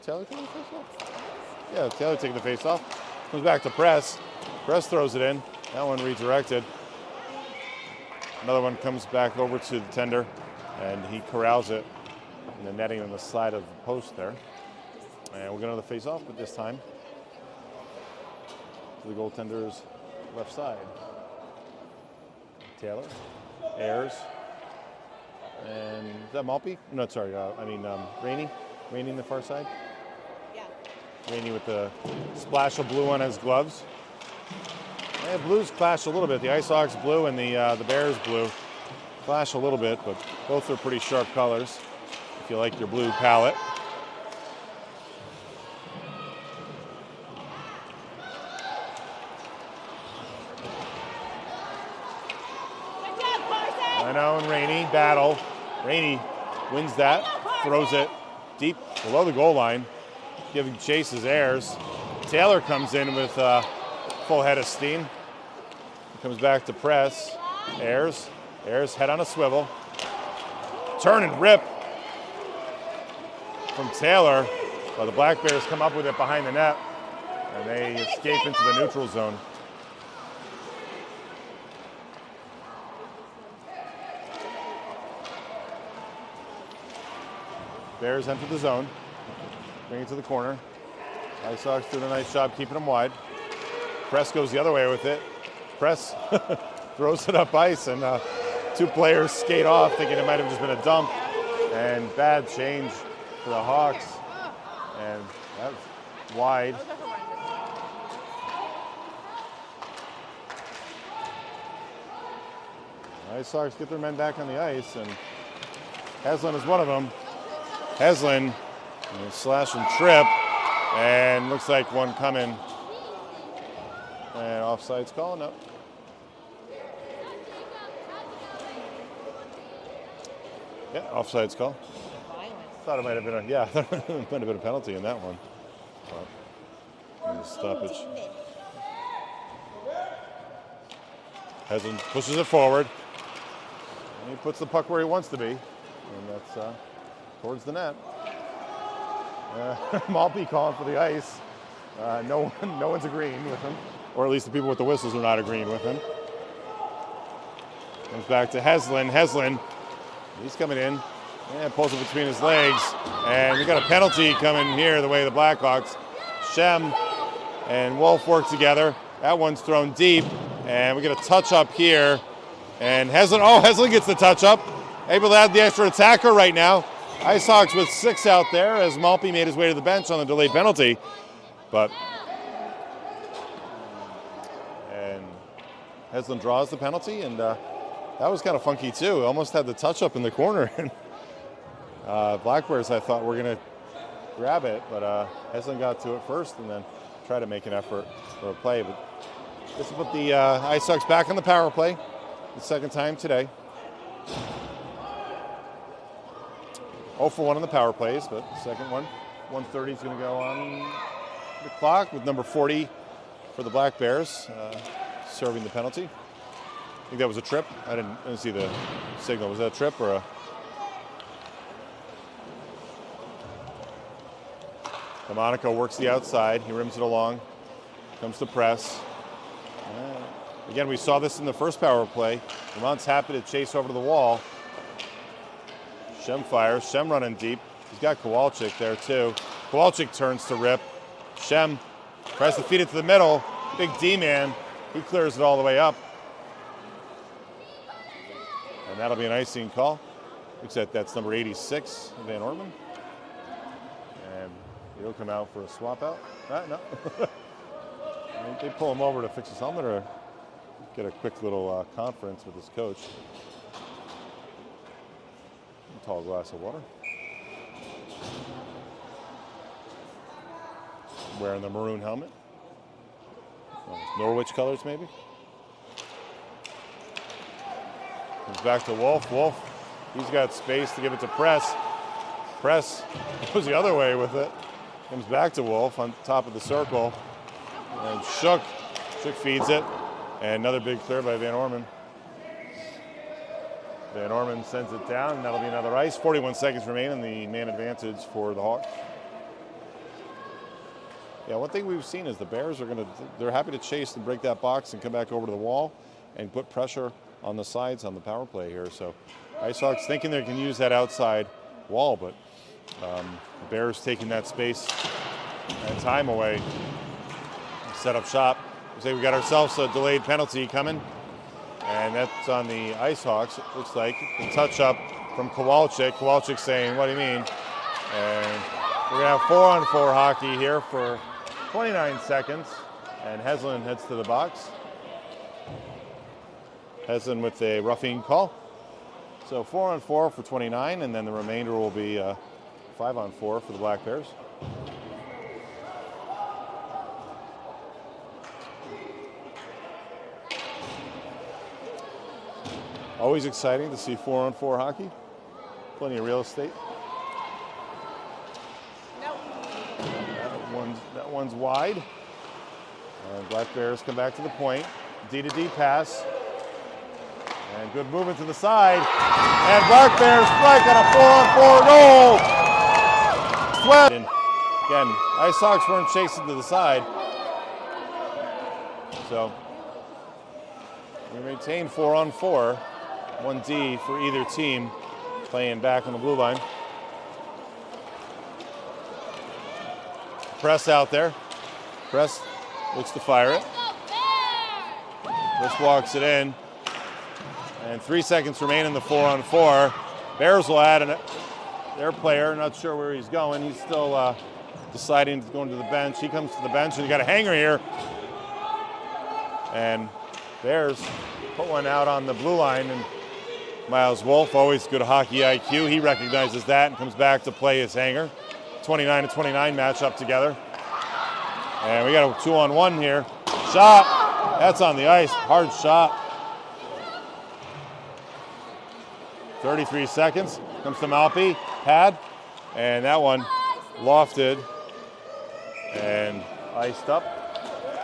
S1: Taylor taking the face off? Yeah, Taylor taking the face off. Comes back to Press. Press throws it in. That one redirected. Another one comes back over to the tender, and he corrals it in the netting on the side of the post there. And we're going to face off, but this time to the goaltender's left side. Taylor, Ayers, and is that Maltby? No, sorry, Rainey. Rainey in the far side.
S2: Yeah.
S1: Rainey with the splash of blue on his gloves. Yeah, blues clash a little bit. The Icehawks blue and the Bears blue clash a little bit, but both are pretty sharp colors if you like your blue palette. Leno and Rainey battle. Rainey wins that, throws it deep below the goal line, giving chases Ayers. Taylor comes in with full head of steam. Comes back to Press. Ayers head on a swivel. Turn and rip from Taylor. Well, the Black Bears come up with it behind the net, and they escape into the neutral zone. Bears enter the zone. Bring it to the corner. Icehawks doing a nice job keeping them wide. Press goes the other way with it. Press throws it up ice, and two players skate off, thinking it might have just been a dump. And bad change for the Hawks. And that's wide. Icehawks get their men back on the ice, and Heslin is one of them. Heslin slash and trip, and looks like one coming. And offsides call, no. Yeah, offsides call. Thought it might have been might have been a penalty in that one. But, stoppage. Heslin pushes it forward. And he puts the puck where he wants to be. And that's towards the net. Maltby calling for the ice. No one's agreeing with him. Or at least the people with the whistles are not agreeing with him. Comes back to Heslin. Heslin, he's coming in. And pulls it between his legs. And we got a penalty coming here the way of the Blackhawks. Shem and Wolf work together. That one's thrown deep. And we get a touch up here. And Heslin gets the touch up. Able to add the extra attacker right now. Icehawks with 6 out there as Maltby made his way to the bench on the delayed penalty. But Heslin draws the penalty, and that was kind of funky too. Almost had the touch up in the corner. Black Bears, I thought, were going to grab it, but Heslin got to it first and then tried to make an effort for a play. But this will put the Icehawks back on the power play, the second time today. 0 for 1 on the power plays, but the second one, 1:30 is going to go on the clock with number 40 for the Black Bears serving the penalty. I think that was a trip. I didn't see the signal. Was that a trip or a? Monaco works the outside. He rims it along. Comes to press. Again, we saw this in the first power play. Vermont's happy to chase over to the wall. Shem fires. Shem running deep. He's got Kowalczyk there too. Kowalczyk turns to rip. Shem tries to feed it to the middle. Big D-man. He clears it all the way up. And that'll be an icing call. Looks like that's number 86, Van Orman. And he'll come out for a swap out. No. They pull him over to fix his helmet or get a quick little conference with his coach. A tall glass of water. Wearing the maroon helmet. Norwich colors, maybe. Comes back to Wolf. Wolf, he's got space to give it to Press. Press goes the other way with it. Comes back to Wolf on top of the circle. And Shook feeds it. And another big clear by Van Orman. Van Orman sends it down, and that'll be another ice. 41 seconds remain, and the man advantage for the Hawks. Yeah, one thing we've seen is the Bears they're happy to chase and break that box and come back over to the wall and put pressure on the sides on the power play here. So Icehawks thinking they can use that outside wall, but the Bears taking that space and time away. Set up shop. We say we got ourselves a delayed penalty coming, and that's on the Icehawks. It looks like the touch up from Kowalczyk. Kowalczyk saying, "What do you mean?" And we're gonna have 4-on-4 hockey here for 29 seconds, and Heslin heads to the box. Heslin with a roughing call. So 4-on-4 for 29, and then the remainder will be 5-on-4 for the Black Bears. Always exciting to see 4-on-4 hockey. Plenty of real estate. That one's wide. And Black Bears come back to the point. D-to-D pass. And good movement to the side. And Black Bears strike on a 4-on-4 goal. And again, Icehawks weren't chasing to the side. So we maintain 4-on-4. 1D for either team playing back on the blue line. Press out there. Press looks to fire it. Just walks it in. And 3 seconds remain in the 4-on-4. Bears will add their player, not sure where he's going. He's still deciding to go into the bench. He comes to the bench, and you got a hanger here. And Bears put one out on the blue line, and Miles Wolf, always good hockey IQ. He recognizes that and comes back to play his hanger. 29-29 matchup together. And we got a 2-on-1 here. Shot. That's on the ice. Hard shot. 33 seconds. Comes to Malpe. Pad. And that one lofted and iced up.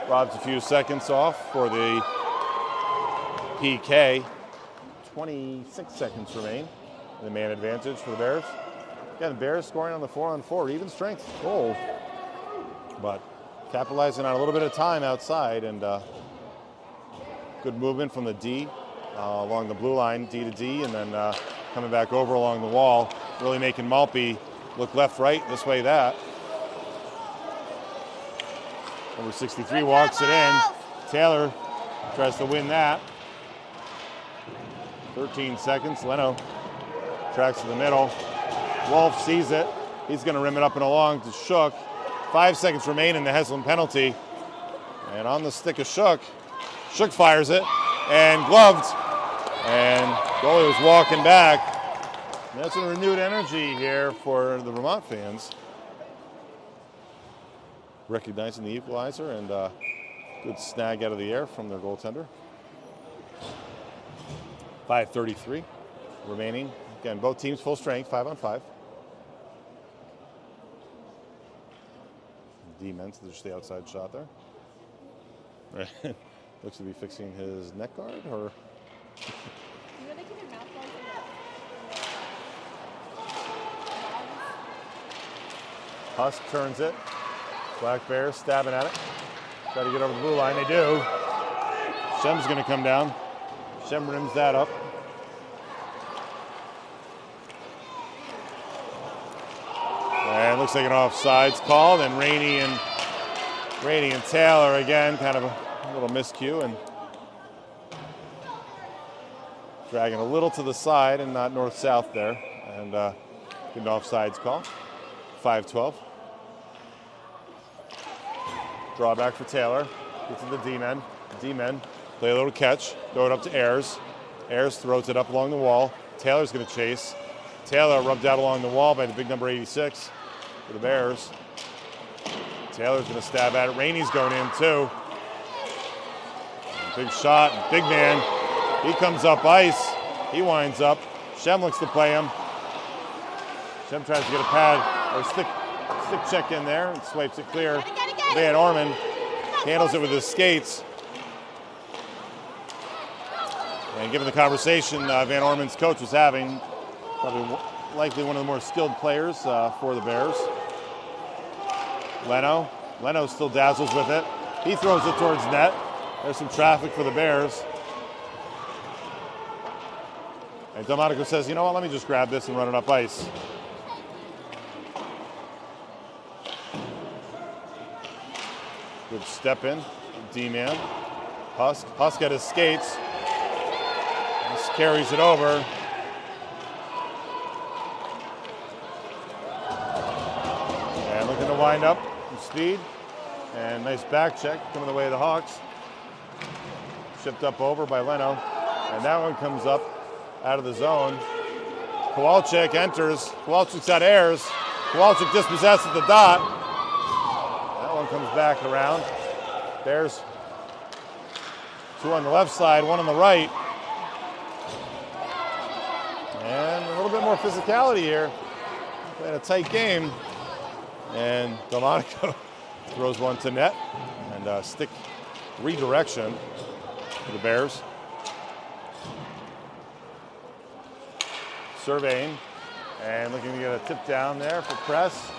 S1: Robs a few seconds off for the PK. 26 seconds remain. The man advantage for the Bears. Again, the Bears scoring on the 4-on-4, even strength goal, but capitalizing on a little bit of time outside, and good movement from the D along the blue line, D to D, and then coming back over along the wall, really making Malpe look left, right, this way, that. Number 63 walks it in. Taylor tries to win that. 13 seconds. Leno tracks to the middle. Wolf sees it. He's going to rim it up and along to Shook. 5 seconds remain in the Heslin penalty. And on the stick of Shook, Shook fires it. and gloved. And goalie was walking back. That's a renewed energy here for the Vermont fans. Recognizing the equalizer and good snag out of the air from their goaltender. 5:33 remaining. Again, both teams full strength, 5-on-5. D-men, so just the outside shot there. Looks to be fixing his neck guard, or
S2: You gotta keep your mouth closed.
S1: Husk turns it. Black Bears stabbing at it. Try to get over the blue line. They do. Shem's going to come down. Shem rims that up. And looks like an offsides call. Then Rainey and Taylor again, kind of a little miscue and dragging a little to the side and not north-south there. And good offsides call. 5-12. Drawback for Taylor. Get to the D-men. D-men play a little catch. Throw it up to Ayers. Ayers throws it up along the wall. Taylor's going to chase. Taylor rubbed out along the wall by the big number 86 for the Bears. Taylor's going to stab at it. Rainey's going in too. Big shot. Big man. He comes up ice. He winds up. Shem looks to play him. Shem tries to get a pad or stick check in there and swipes it clear. Van Orman handles it with his skates. And given the conversation Van Orman's coach was having, probably likely one of the more skilled players for the Bears. Leno still dazzles with it. He throws it towards net. There's some traffic for the Bears. And Delmonico says, you know what, let me just grab this and run it up ice. Good step in, D-man. Husk at his skates. Just carries it over. And looking to wind up some speed. And nice back check coming the way of the Hawks. Shipped up over by Leno. And that one comes up out of the zone. Kowalczyk enters. Kowalczyk's got Ayers. Kowalczyk dispossesses the dot. That one comes back around. Bears two on the left side, one on the right. And a little bit more physicality here. Playing a tight game. And Delmonico throws one to net. And stick redirection for the Bears. Surveying and looking to get a tip down there for press.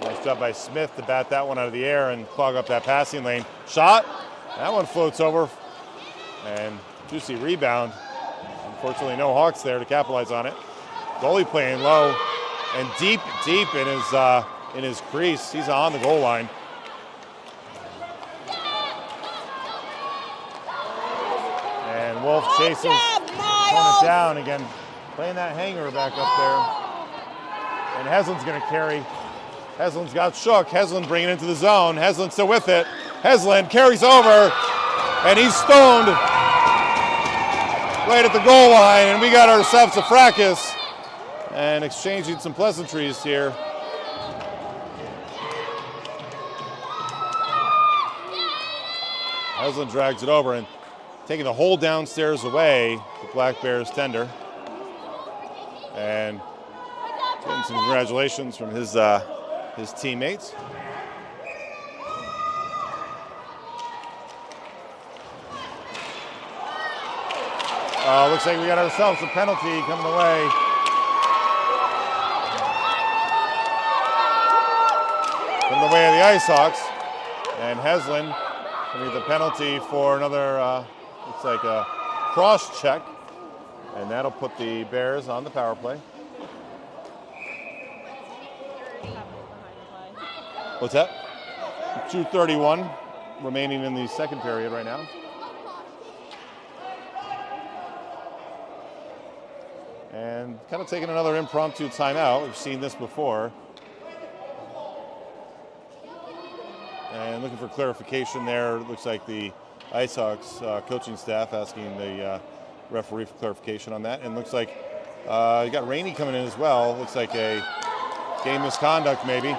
S1: Nice job by Smith to bat that one out of the air and clog up that passing lane. Shot. That one floats over. And juicy rebound. Unfortunately, no Hawks there to capitalize on it. Goalie playing low and deep in his crease. He's on the goal line. And Wolf chases, pulling it down again. Playing that hanger back up there. And Heslin's going to carry. Heslin's got shook. Heslin bringing it into the zone. Heslin still with it. Heslin carries over. And he's stoned right at the goal line. And we got ourselves a fracas. And exchanging some pleasantries here. Heslin drags it over and taking the whole downstairs away, the Black Bears tender. And getting some congratulations from his teammates. Looks like we got ourselves a penalty coming away. From the way of the Icehawks. And Heslin getting the penalty for another, looks like a cross check. And that'll put the Bears on the power play. What's that? 2:31 remaining in the second period right now. And kind of taking another impromptu timeout. We've seen this before. And looking for clarification there. It looks like the Icehawks coaching staff asking the referee for clarification on that. And looks like you got Rainey coming in as well. Looks like a game misconduct maybe.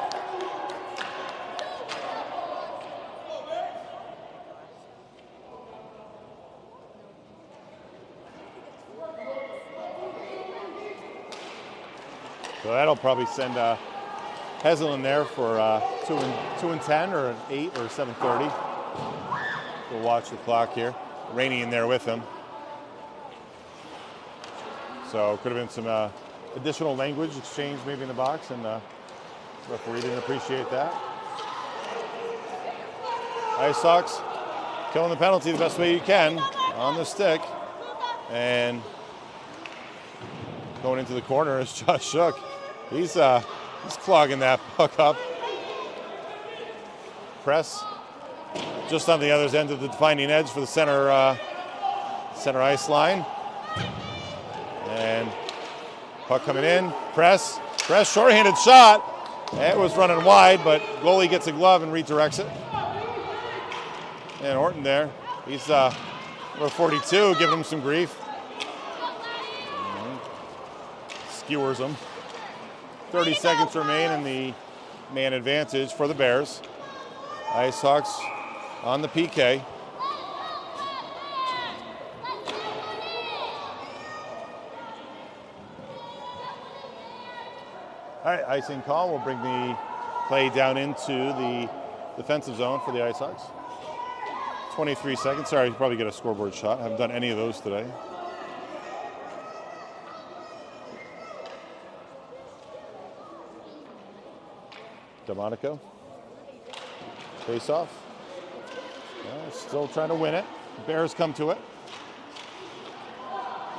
S1: So that'll probably send Hessel in there for 2 and 10 or an 8 or 7:30. We'll watch the clock here. Rainey in there with him. So could have been some additional language exchange maybe in the box, and referee didn't appreciate that. Icehawks killing the penalty the best way you can on the stick, and going into the corner is Josh Shook. He's clogging that puck up. Press just on the other end of the defining edge for the center ice line. And puck coming in. Press, shorthanded shot. It was running wide, but goalie gets a glove and redirects it. And Orton there. He's number 42, giving him some grief. Skewers him. 30 seconds remain in the man advantage for the Bears. Icehawks on the PK. All right, icing call. We'll bring the play down into the defensive zone for the Icehawks. 23 seconds. Sorry, you probably get a scoreboard shot. Haven't done any of those today. Delmonico. Face off. Still trying to win it. Bears come to it.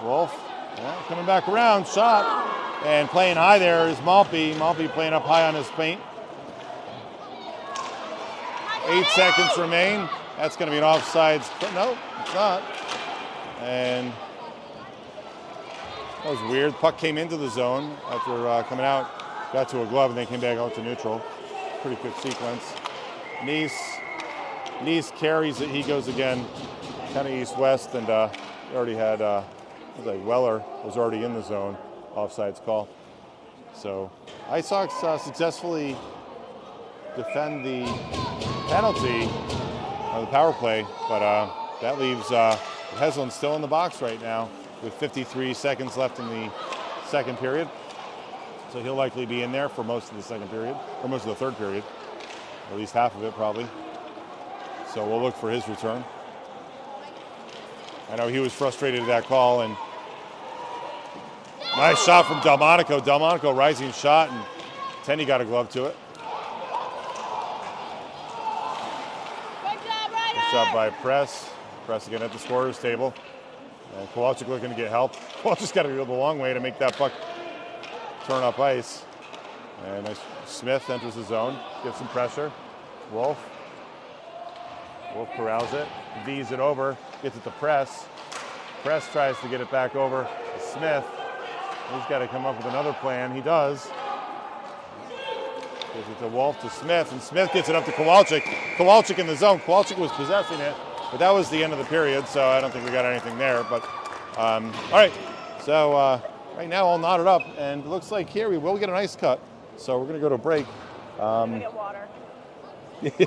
S1: Wolf coming back around. Shot. And playing high there is Maltby. Maltby playing up high on his paint. 8 seconds remain. That's going to be an offsides. No, it's not. And that was weird. Puck came into the zone after coming out. Got to a glove and then came back out to neutral. Pretty quick sequence. Nice carries it. He goes again, kind of east-west, and he already had, Weller was already in the zone. Offsides call. So Icehawks successfully defend the penalty on the power play, but that leaves Heslin still in the box right now with 53 seconds left in the second period. So he'll likely be in there for most of the second period, or most of the third period, at least half of it probably. So we'll look for his return. I know he was frustrated at that call, and nice shot from Delmonico. Delmonico rising shot, and Tenny got a glove to it. Good shot by Press. Press again at the scorer's table. And Kowalczyk looking to get help. Kowalczyk's got to go the long way to make that puck turn up ice. And nice. Smith enters the zone, gets some pressure. Wolf corrals it, V's it over, gets it to Press. Press tries to get it back over to Smith. He's got to come up with another plan. He does. Gives it to Wolf to Smith, and Smith gets it up to Kowalczyk. Kowalczyk in the zone. Kowalczyk was possessing it, but that was the end of the period, so I don't think we got anything there. But all right, so right now all knotted up, and it looks like here we will get an ice cut. So we're going to go to a break.
S2: I'm going to get water.
S1: Yeah.
S2: Do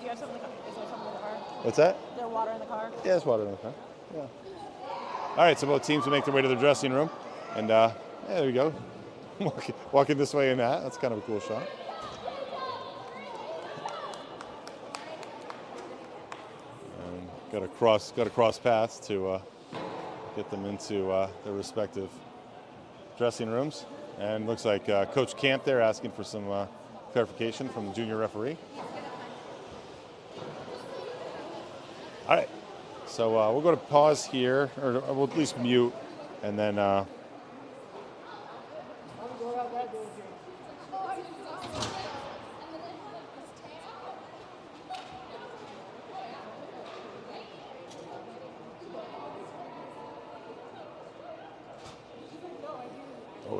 S2: you have something in the car? Is there something in the car?
S1: What's that?
S2: Is there water in the car?
S1: Yeah, there's water in the car. Yeah. All right, so both teams will make their way to the dressing room. And yeah, there we go. Walking this way in that. That's kind of a cool shot. And got to cross paths to get them into their respective dressing rooms. And looks like Coach Camp there asking for some clarification from the junior referee. All right, so we'll go to pause here, or we'll at least mute, and then oh,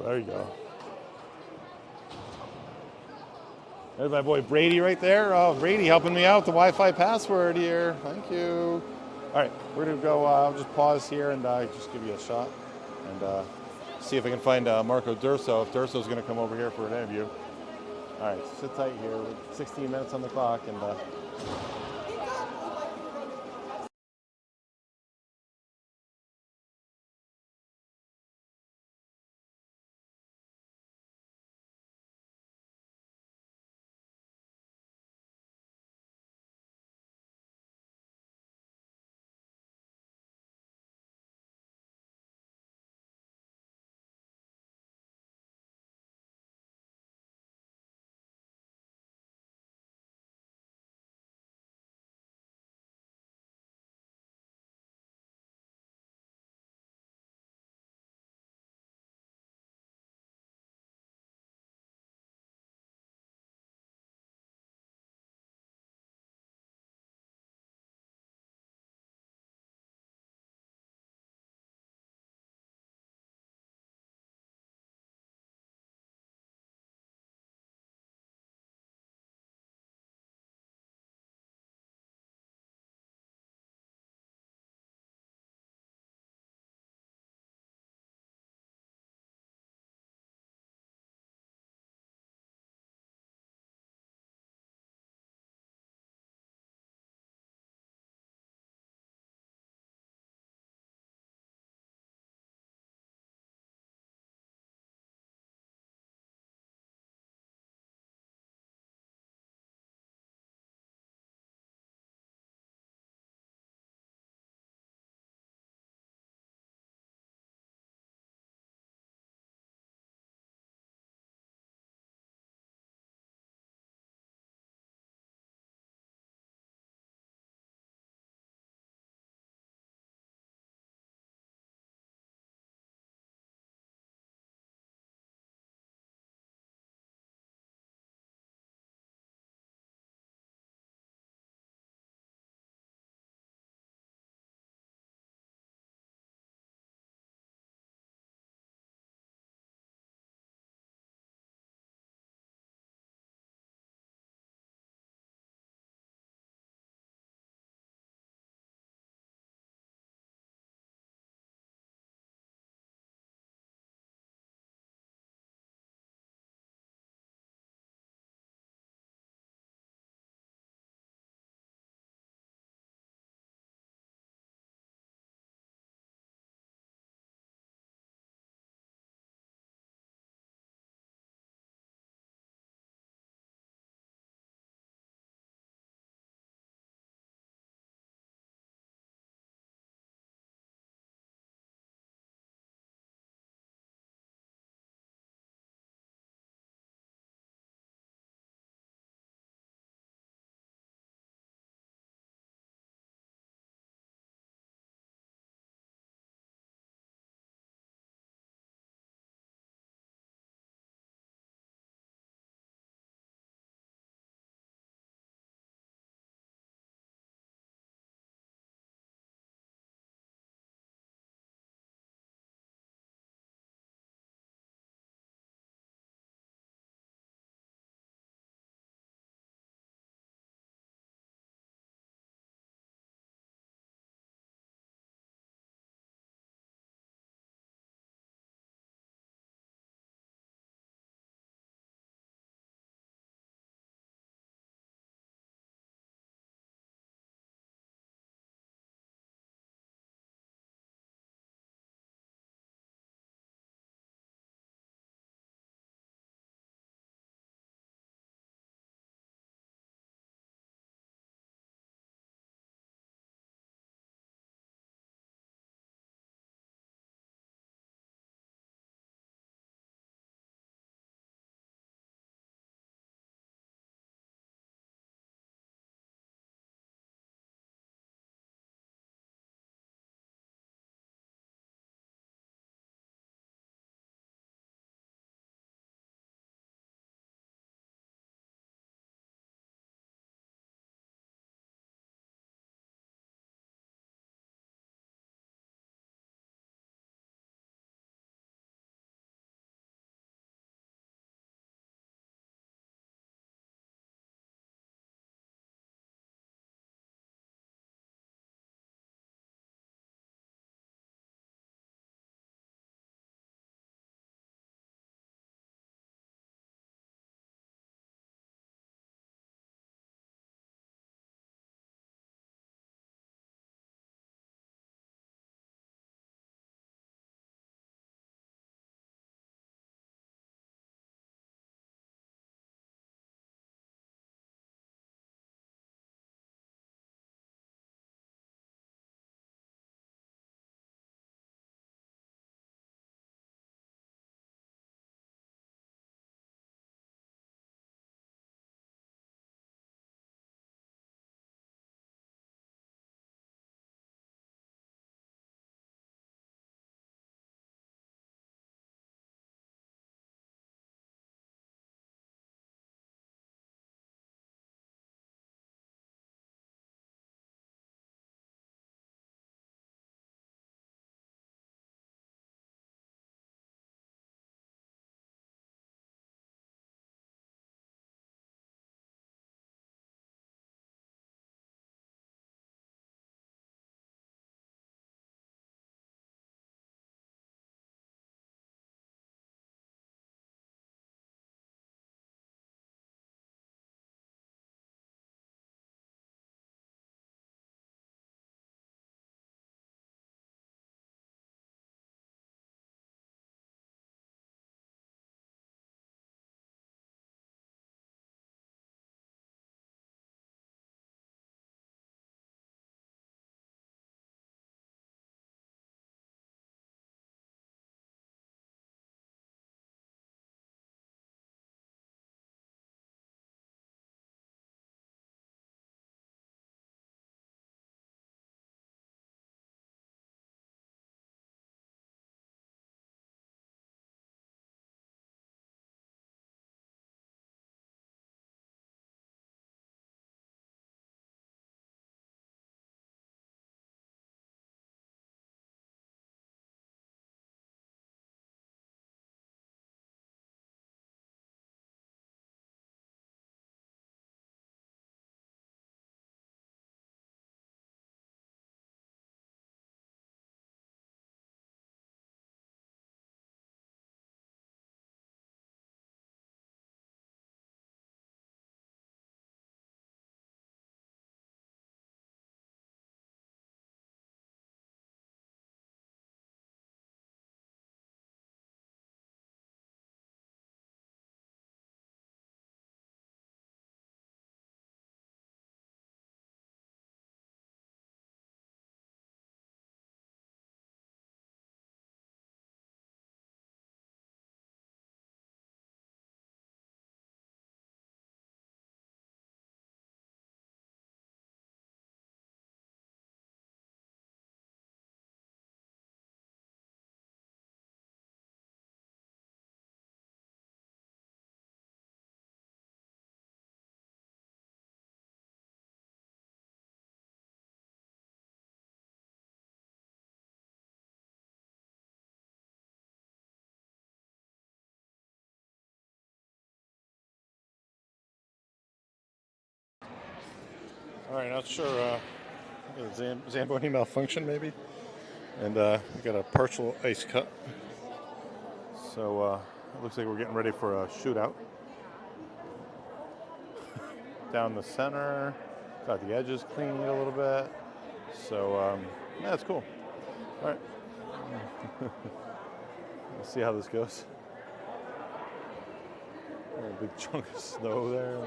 S1: there you go. There's my boy Brady right there. Oh, Brady helping me out with the Wi-Fi password here. Thank you. All right, we're gonna go. I'll just pause here and just give you a shot and see if I can find Marco Durso. If Durso's gonna come over here for an interview. All right, sit tight here. 16 minutes on the clock and. All right, not sure. Zamboni malfunction maybe, and we got a partial ice cut. So it looks like we're getting ready for a shootout. Down the center, got the edges cleaned a little bit. So yeah, that's cool. All right, let's see how this goes. A big chunk of snow there.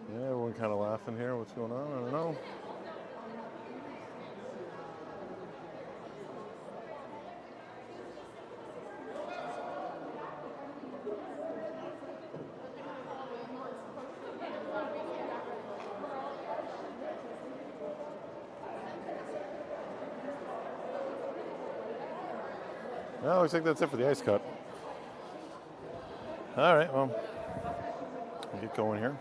S1: Yeah, everyone kind of laughing here. What's going on? I don't know. Well, looks like that's it for the ice cut. All right, well, we'll get going here.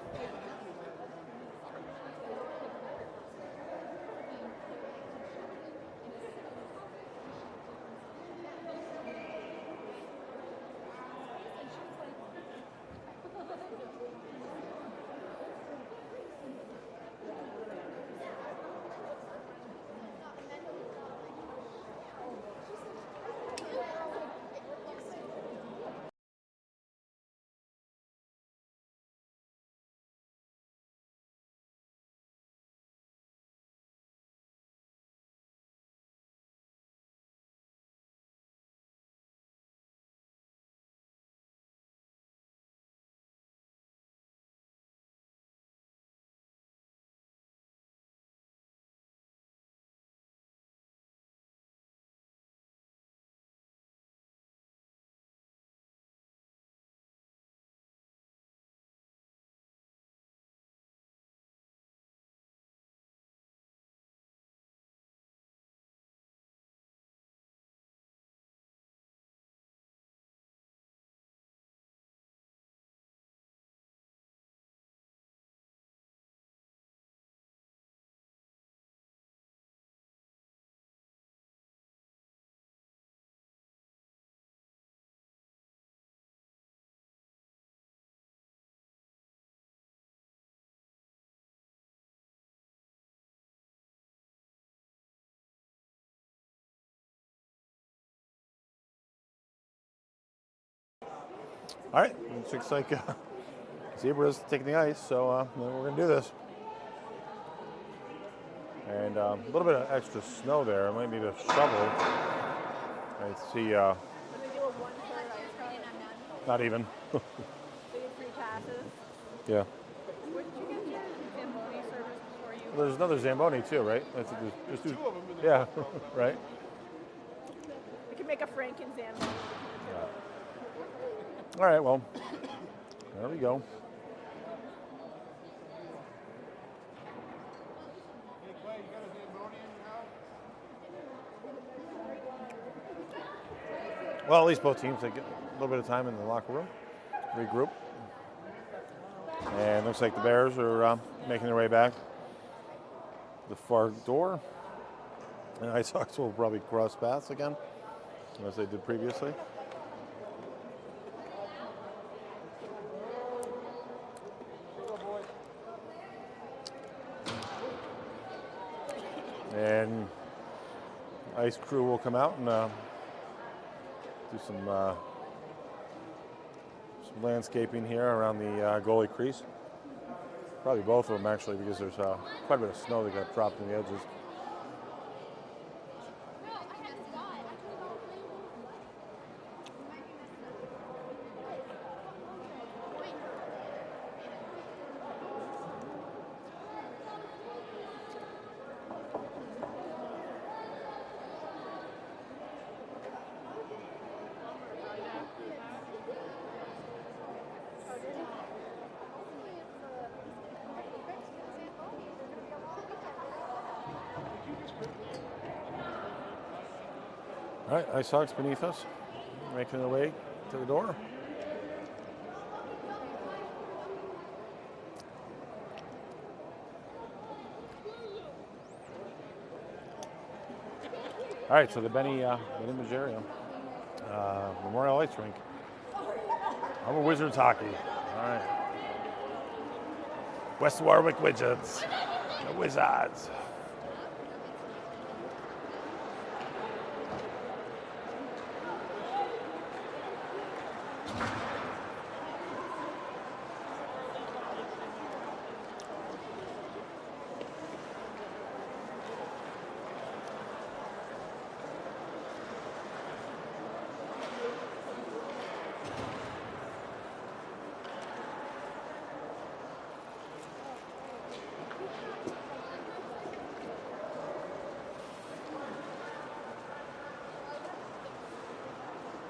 S1: All right, it looks like Zebra's taking the ice, so we're going to do this. And a little bit of extra snow there. I might need a shovel. I see,
S2: Did they do a 1/3 ice cut?
S1: not even.
S2: They did 3 passes.
S1: Yeah.
S2: Where did you get your Zamboni service before you?
S1: Well, there's another Zamboni too, right? There's two of them. Yeah, right.
S2: We can make a Franken Zamboni.
S1: All right, well, there we go. Well, at least both teams they get a little bit of time in the locker room, regroup. And looks like the Bears are making their way back to the far door. And Icehawks will probably cross paths again, as they did previously. And ice crew will come out and do some landscaping here around the goalie crease. Probably both of them actually, because there's quite a bit of snow that got dropped in the edges. All right, Icehawks beneath us, making their way to the door. All right, so the Benny Maggio Memorial Ice Rink. I'm a Wizards hockey. All right. West Warwick Wizards. The Wizards.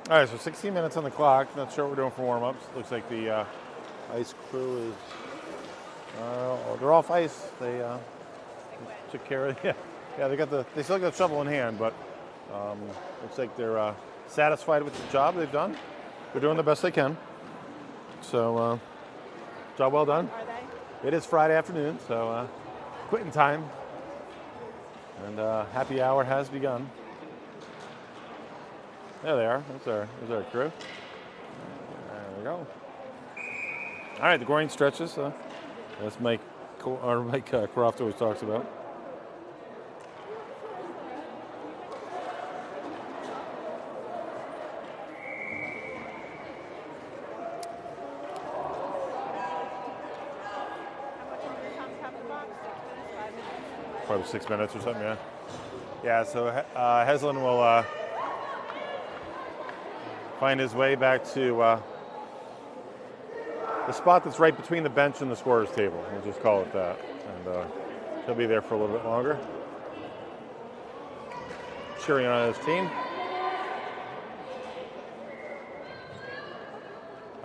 S1: All right, so 16 minutes on the clock. Not sure what we're doing for warm-ups. Looks like the ice crew is, they're off ice. They took care of, yeah, they still got the shovel in hand, but looks like they're satisfied with the job they've done. They're doing the best they can. So, job well done.
S2: Are they?
S1: It is Friday afternoon, so quitting time. And happy hour has begun. There they are. There's our crew. There we go. All right, the groin stretches. That's Mike Croft always talks about. Probably 6 minutes or something, yeah. Yeah, so Heslin will find his way back to the spot that's right between the bench and the scorer's table. We'll just call it that. And he'll be there for a little bit longer. Cheering on his team.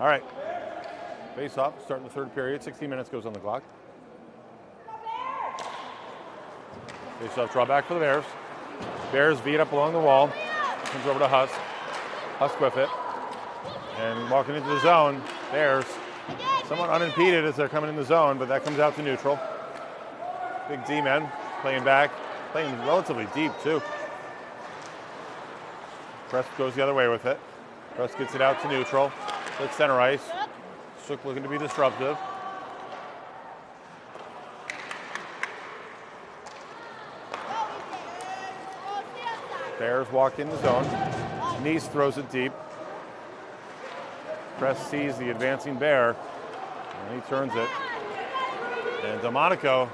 S1: All right. Face off, starting the third period. 16 minutes goes on the clock. Face off, draw back for the Bears. Bears beat up along the wall. Comes over to Husk. Husk with it. And walking into the zone, Bears somewhat unimpeded as they're coming in the zone, but that comes out to neutral. Big D-men playing back, playing relatively deep too. Press goes the other way with it. Press gets it out to neutral. Let's center ice. Shook looking to be disruptive. Bears walk in the zone. Nice throws it deep. Press sees the advancing Bear, and he turns it. And Delmonico,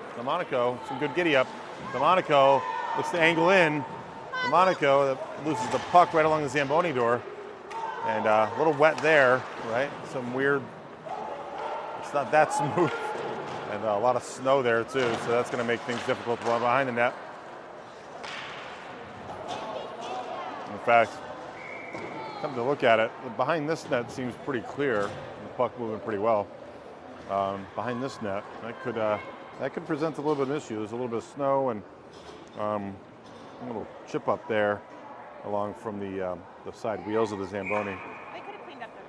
S1: some good giddy up. Delmonico looks to angle in. Delmonico loses the puck right along the Zamboni door. And a little wet there, right? Some weird, it's not that smooth. And a lot of snow there too, so that's gonna make things difficult to run behind the net. In fact, come to look at it, behind this net seems pretty clear. The puck moving pretty well. Behind this net, that could present a little bit of an issue. There's a little bit of snow and a little chip up there along from the side wheels of the Zamboni.
S2: They could have cleaned up their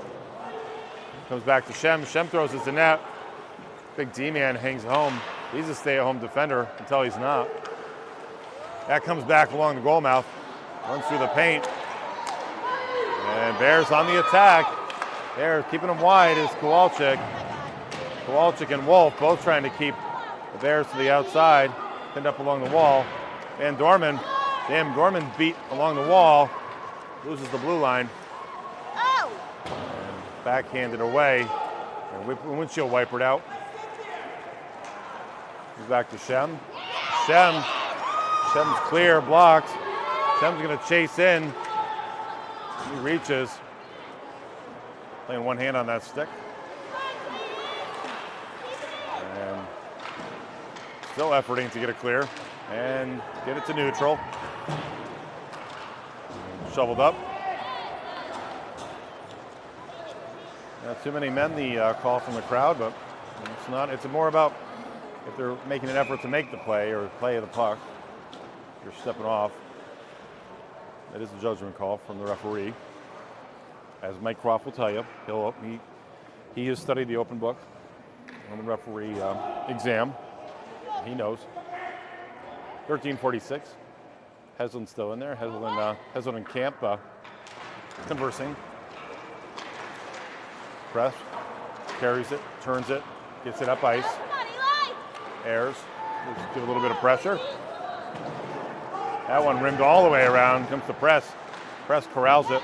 S2: mess.
S1: Comes back to Shem. Shem throws it to net. Big D-man hangs home. He's a stay-at-home defender until he's not. That comes back along the goal mouth. Runs through the paint. And Bears on the attack. There, keeping them wide is Kowalczyk. Kowalczyk and Wolf both trying to keep the Bears to the outside. Pinned up along the wall. Van Dorman. Damn, Dorman beat along the wall. Loses the blue line.
S2: Oh!
S1: And backhanded away. And windshield wipered out. Goes back to Shem. Shem's clear, blocked. Shem's gonna chase in. He reaches. Playing one hand on that stick. And still efforting to get it clear. And get it to neutral. Shoveled up. Not too many men, the call from the crowd, but it's not. It's more about if they're making an effort to make the play or play the puck. You're stepping off. That is a judgment call from the referee. As Mike Croft will tell you, he has studied the open book on the referee exam. He knows. 13:46. Heslin's still in there. Heslin and Camp conversing. Press, carries it, turns it, gets it up ice. Airs, just give a little bit of pressure. That one rimmed all the way around, comes to Press. Press corrals it,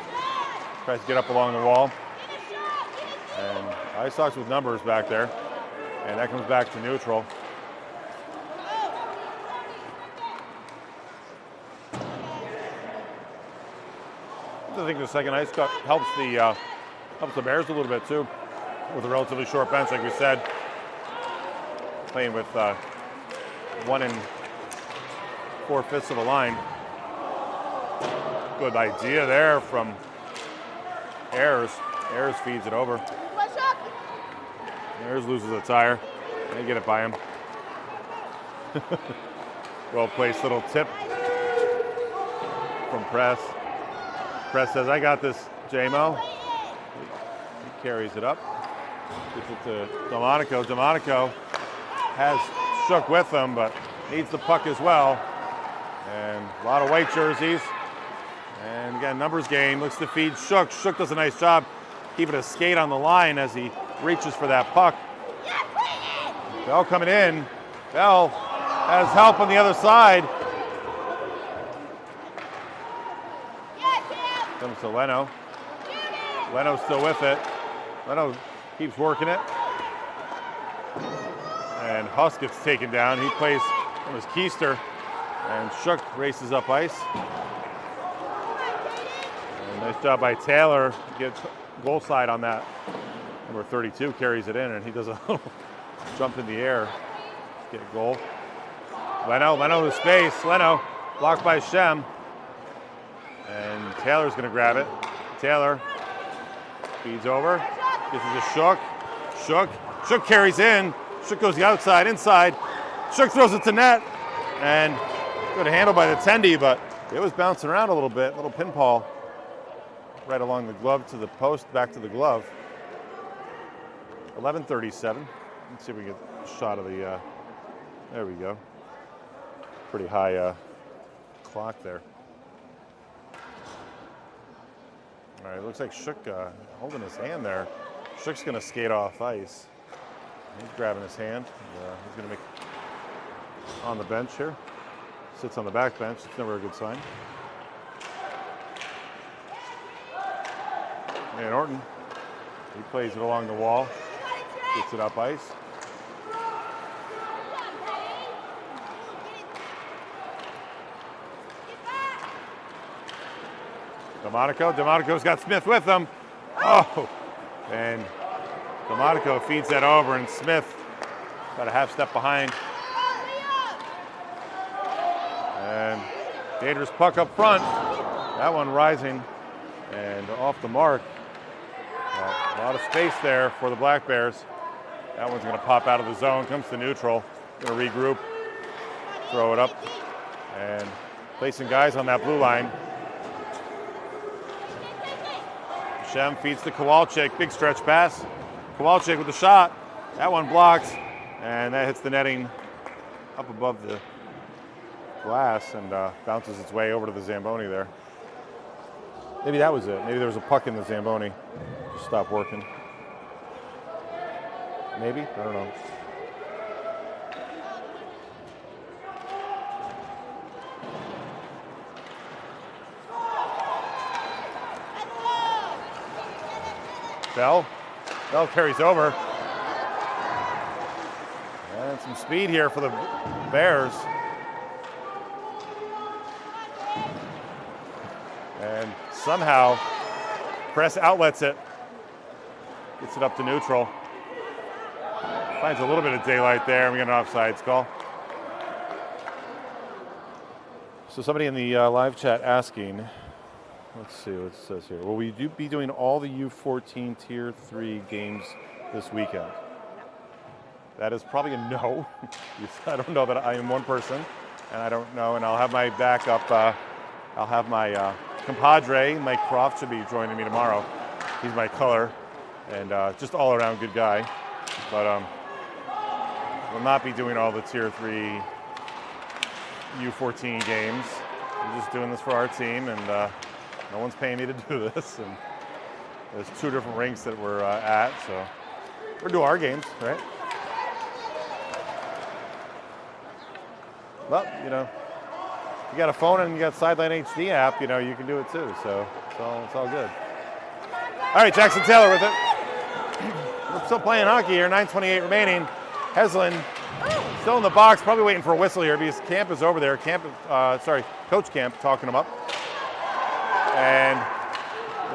S1: tries to get up along the wall. And Icehawks with numbers back there. And that comes back to neutral. I think the second ice cut helps the Bears a little bit too, with a relatively short bench, like we said. Playing with 1 4/5 of a line. Good idea there from Ayers. Ayers feeds it over. Ayers loses a tire. They get it by him. Well placed little tip from Press. Press says, I got this, J-Mo. He carries it up. Gets it to Delmonico. Delmonico has Shook with him, but needs the puck as well. And a lot of white jerseys. And again, numbers game. Looks to feed Shook. Shook does a nice job keeping a skate on the line as he reaches for that puck. Bell coming in. Bell has help on the other side. Comes to Leno. Leno's still with it. Leno keeps working it. And Huss gets taken down. He plays, it was Keister. And Shook races up ice. And nice job by Taylor. Gets goal side on that. Number 32 carries it in, and he does a little jump in the air. Get a goal. Leno with space. Leno blocked by Shem. And Taylor's going to grab it. Taylor feeds over. This is a Shook. Shook carries in. Shook goes the outside, inside. Shook throws it to net. And good handle by the Tendy, but it was bouncing around a little bit. Little pinball right along the glove to the post, back to the glove. 11:37. Let's see if we get a shot of the, there we go. Pretty high clock there. All right, looks like Shook holding his hand there. Shook's going to skate off ice. He's grabbing his hand. He's going to make on the bench here. Sits on the back bench. It's never a good sign. And Orton, he plays it along the wall. Gets it up ice. Delmonico's got Smith with him. Oh, and Delmonico feeds that over, and Smith got a half step behind. And dangerous puck up front. That one rising and off the mark. A lot of space there for the Black Bears. That one's going to pop out of the zone, comes to neutral. Going to regroup, throw it up, and placing guys on that blue line. Shem feeds to Kowalczyk, big stretch pass. Kowalczyk with the shot. That one blocks, and that hits the netting up above the glass and bounces its way over to the Zamboni there. Maybe that was it. Maybe there was a puck in the Zamboni. Just stopped working. Maybe? I don't know. Bell carries over. And some speed here for the Bears. And somehow Press outlets it. Gets it up to neutral. Finds a little bit of daylight there. We get an offsides call. So somebody in the live chat asking, let's see what it says here. Will we be doing all the U14 Tier 3 games this weekend? That is probably a no. I don't know that I am one person, and I don't know. And I'll have my backup. I'll have my compadre, Mike Croft, should be joining me tomorrow. He's my color, and just all-around good guy. But we'll not be doing all the Tier 3 U14 games. I'm just doing this for our team, and no one's paying me to do this. And there's 2 different rinks that we're at, so we're doing our games, right? Well, you know, you got a phone and you got Sideline HD app, you know, you can do it too. So it's all good. All right, Jackson Taylor with it. We're still playing hockey here. 9:28 remaining. Heslin still in the box, probably waiting for a whistle here because Camp is over there. Coach Camp talking him up. And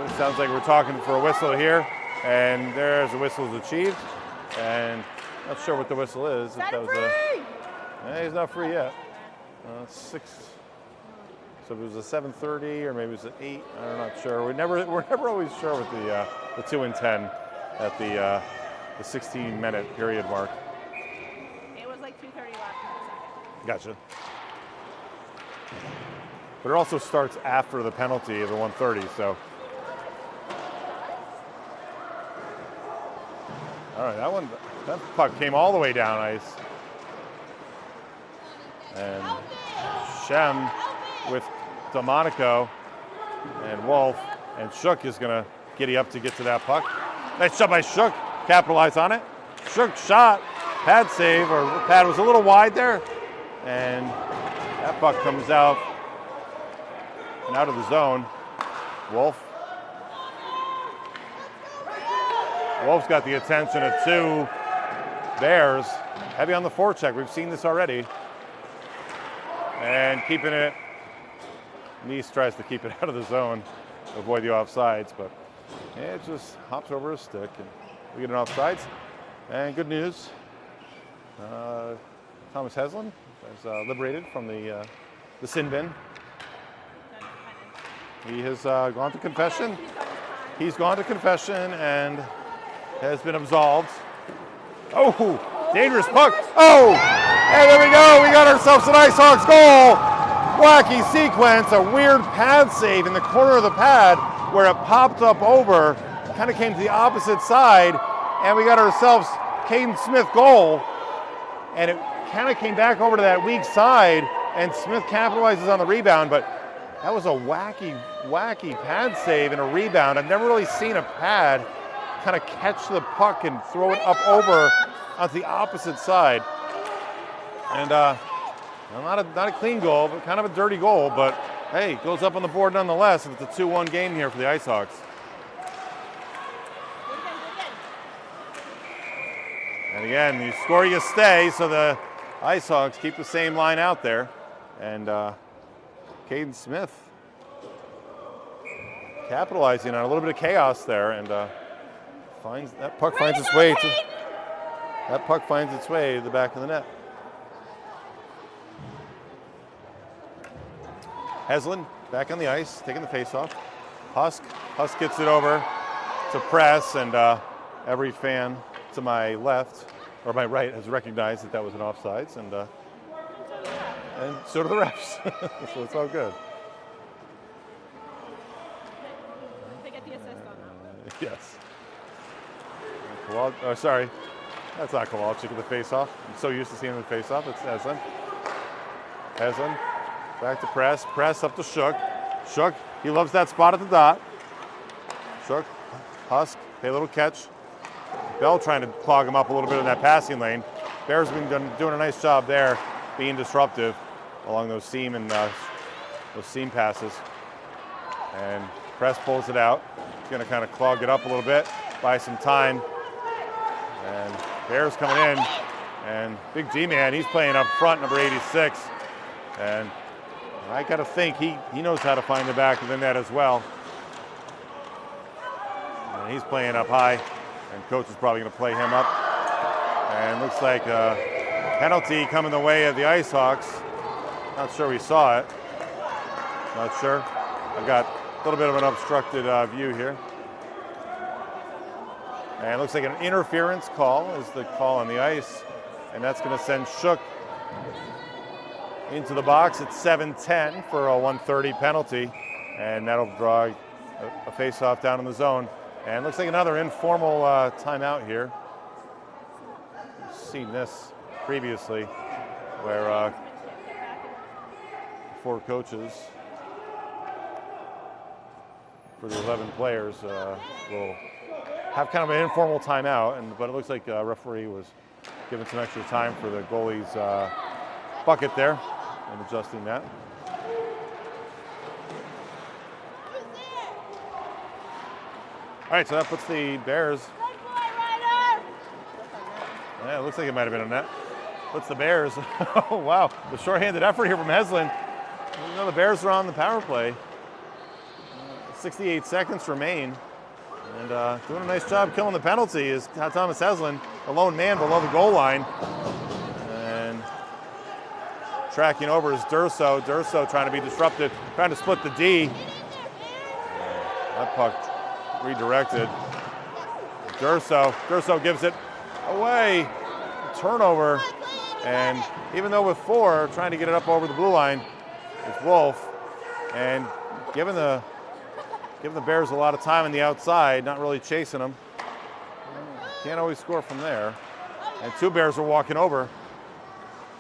S1: it sounds like we're talking for a whistle here. And there's a whistle is achieved. And not sure what the whistle is. If that was he's not free yet. 6. So if it was a 7:30 or maybe it was an 8, I'm not sure. We're never always sure with the 2 and 10 at the 16-minute period mark.
S2: It was like 2:30 left in the second.
S1: Gotcha. But it also starts after the penalty of the 1:30. So. All right, that puck came all the way down ice. And Shem with Delmonico and Wolf, and Shook is going to giddy up to get to that puck. Nice shot by Shook, capitalize on it. Shook shot, pad save, or pad was a little wide there, and that puck comes out and out of the zone. Wolf's got the attention of 2 Bears. Heavy on the forecheck, we've seen this already. And keeping it, Neese tries to keep it out of the zone, avoid the offsides, but it just hops over his stick, and we get an offsides. And good news, Thomas Heslin is liberated from the sin bin. He has gone to confession. He's gone to confession and has been absolved. Oh, dangerous puck. Oh, and there we go. We got ourselves an Icehawks goal. Wacky sequence, a weird pad save in the corner of the pad where it popped up over, kind of came to the opposite side, and we got ourselves Caden Smith goal. And it kind of came back over to that weak side, and Smith capitalizes on the rebound, but that was a wacky pad save and a rebound. I've never really seen a pad kind of catch the puck and throw it up over onto the opposite side. And not a clean goal, but kind of a dirty goal. But hey, it goes up on the board nonetheless. If it's a 2-1 game here for the Icehawks. And again, you score, you stay. So the Icehawks keep the same line out there. And Caden Smith capitalizing on a little bit of chaos there, and that puck finds its way to the back of the net. Heslin back on the ice, taking the face-off. Husk gets it over to Press, and every fan to my left, or my right, has recognized that was an offsides, and so do the refs. So it's all good.
S2: They get the assist on that.
S1: Yes. Sorry, that's not Kowalczyk with the face-off. I'm so used to seeing him with the face-off. It's Heslin. Heslin. Back to Press. Press up to Shook. Shook, he loves that spot at the dot. Shook, Husk, pay a little catch. Bell trying to clog him up a little bit in that passing lane. Bears have been doing a nice job there, being disruptive along those seam passes. And Press pulls it out. He's going to kind of clog it up a little bit, buy some time. And Bears coming in, and Big D-Man, he's playing up front, number 86. And I got to think he knows how to find the back of the net as well. And he's playing up high, and coach is probably going to play him up. And looks like a penalty coming the way of the Icehawks. Not sure we saw it. Not sure. I've got a little bit of an obstructed view here. And it looks like an interference call is the call on the ice. And that's going to send Shook into the box at 7:10 for a 1:30 penalty. And that'll draw a face-off down in the zone. And looks like another informal timeout here. We've seen this previously where 4 coaches for the 11 players will have kind of an informal timeout, but it looks like a referee was giving some extra time for the goalie's bucket there and adjusting that. All right, so that puts the Bears. Yeah, it looks like it might have been a net. Puts the Bears. Oh, wow. The shorthanded effort here from Heslin. You know, the Bears are on the power play. 68 seconds remain. And doing a nice job killing the penalty is Thomas Heslin, a lone man below the goal line. And tracking over is Durso. Durso trying to be disruptive, trying to split the D. That puck redirected. Durso gives it away. Turnover. And even though with 4, trying to get it up over the blue line is Wolf. And giving the Bears a lot of time on the outside, not really chasing them. Can't always score from there. And 2 Bears are walking over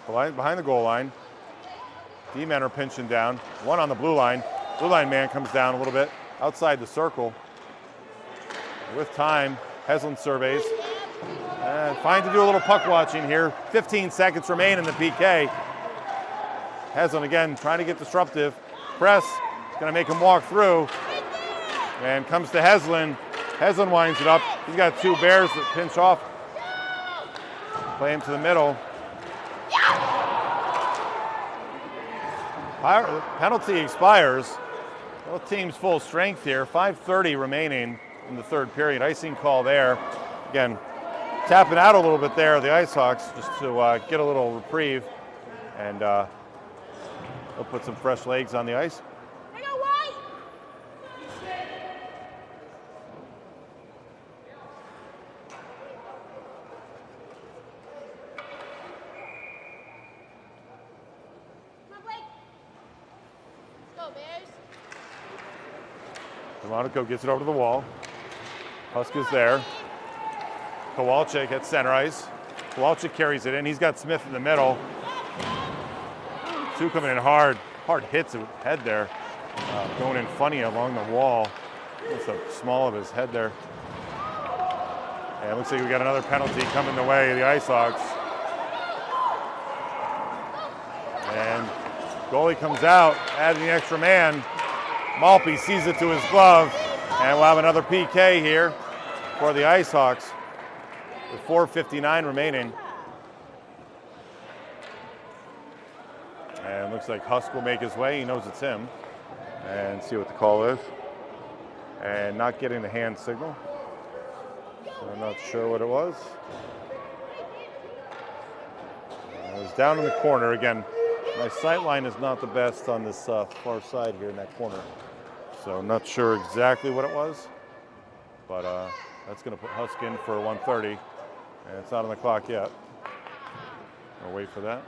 S1: behind the goal line. D-men are pinching down. 1 on the blue line. Blue line man comes down a little bit outside the circle. With time, Heslin surveys. Fine to do a little puck watching here. 15 seconds remain in the PK. Heslin again trying to get disruptive. Press, going to make him walk through. And comes to Heslin. Heslin winds it up. He's got 2 Bears that pinch off. Play him to the middle. Penalty expires. Both teams full strength here. 5:30 remaining in the 3rd period. Icing call there. Again, tapping out a little bit there, the Icehawks, just to get a little reprieve. And they'll put some fresh legs on the ice. Monaco gets it over to the wall. Husk is there. Kowalczyk at center ice. Kowalczyk carries it in. He's got Smith in the middle. 2 coming in hard. Hard hits his head there. Going in funny along the wall. That's the small of his head there. And it looks like we got another penalty coming the way of the Icehawks. And goalie comes out, adding the extra man. Malpe sees it to his glove, and we'll have another PK here for the Icehawks with 4:59 remaining. And looks like Husk will make his way. He knows it's him. And see what the call is. And not getting the hand signal. So I'm not sure what it was. It was down in the corner again. My sight line is not the best on this far side here in that corner. So I'm not sure exactly what it was, but that's going to put Husk in for 1:30, and it's not on the clock yet. I'll wait for that.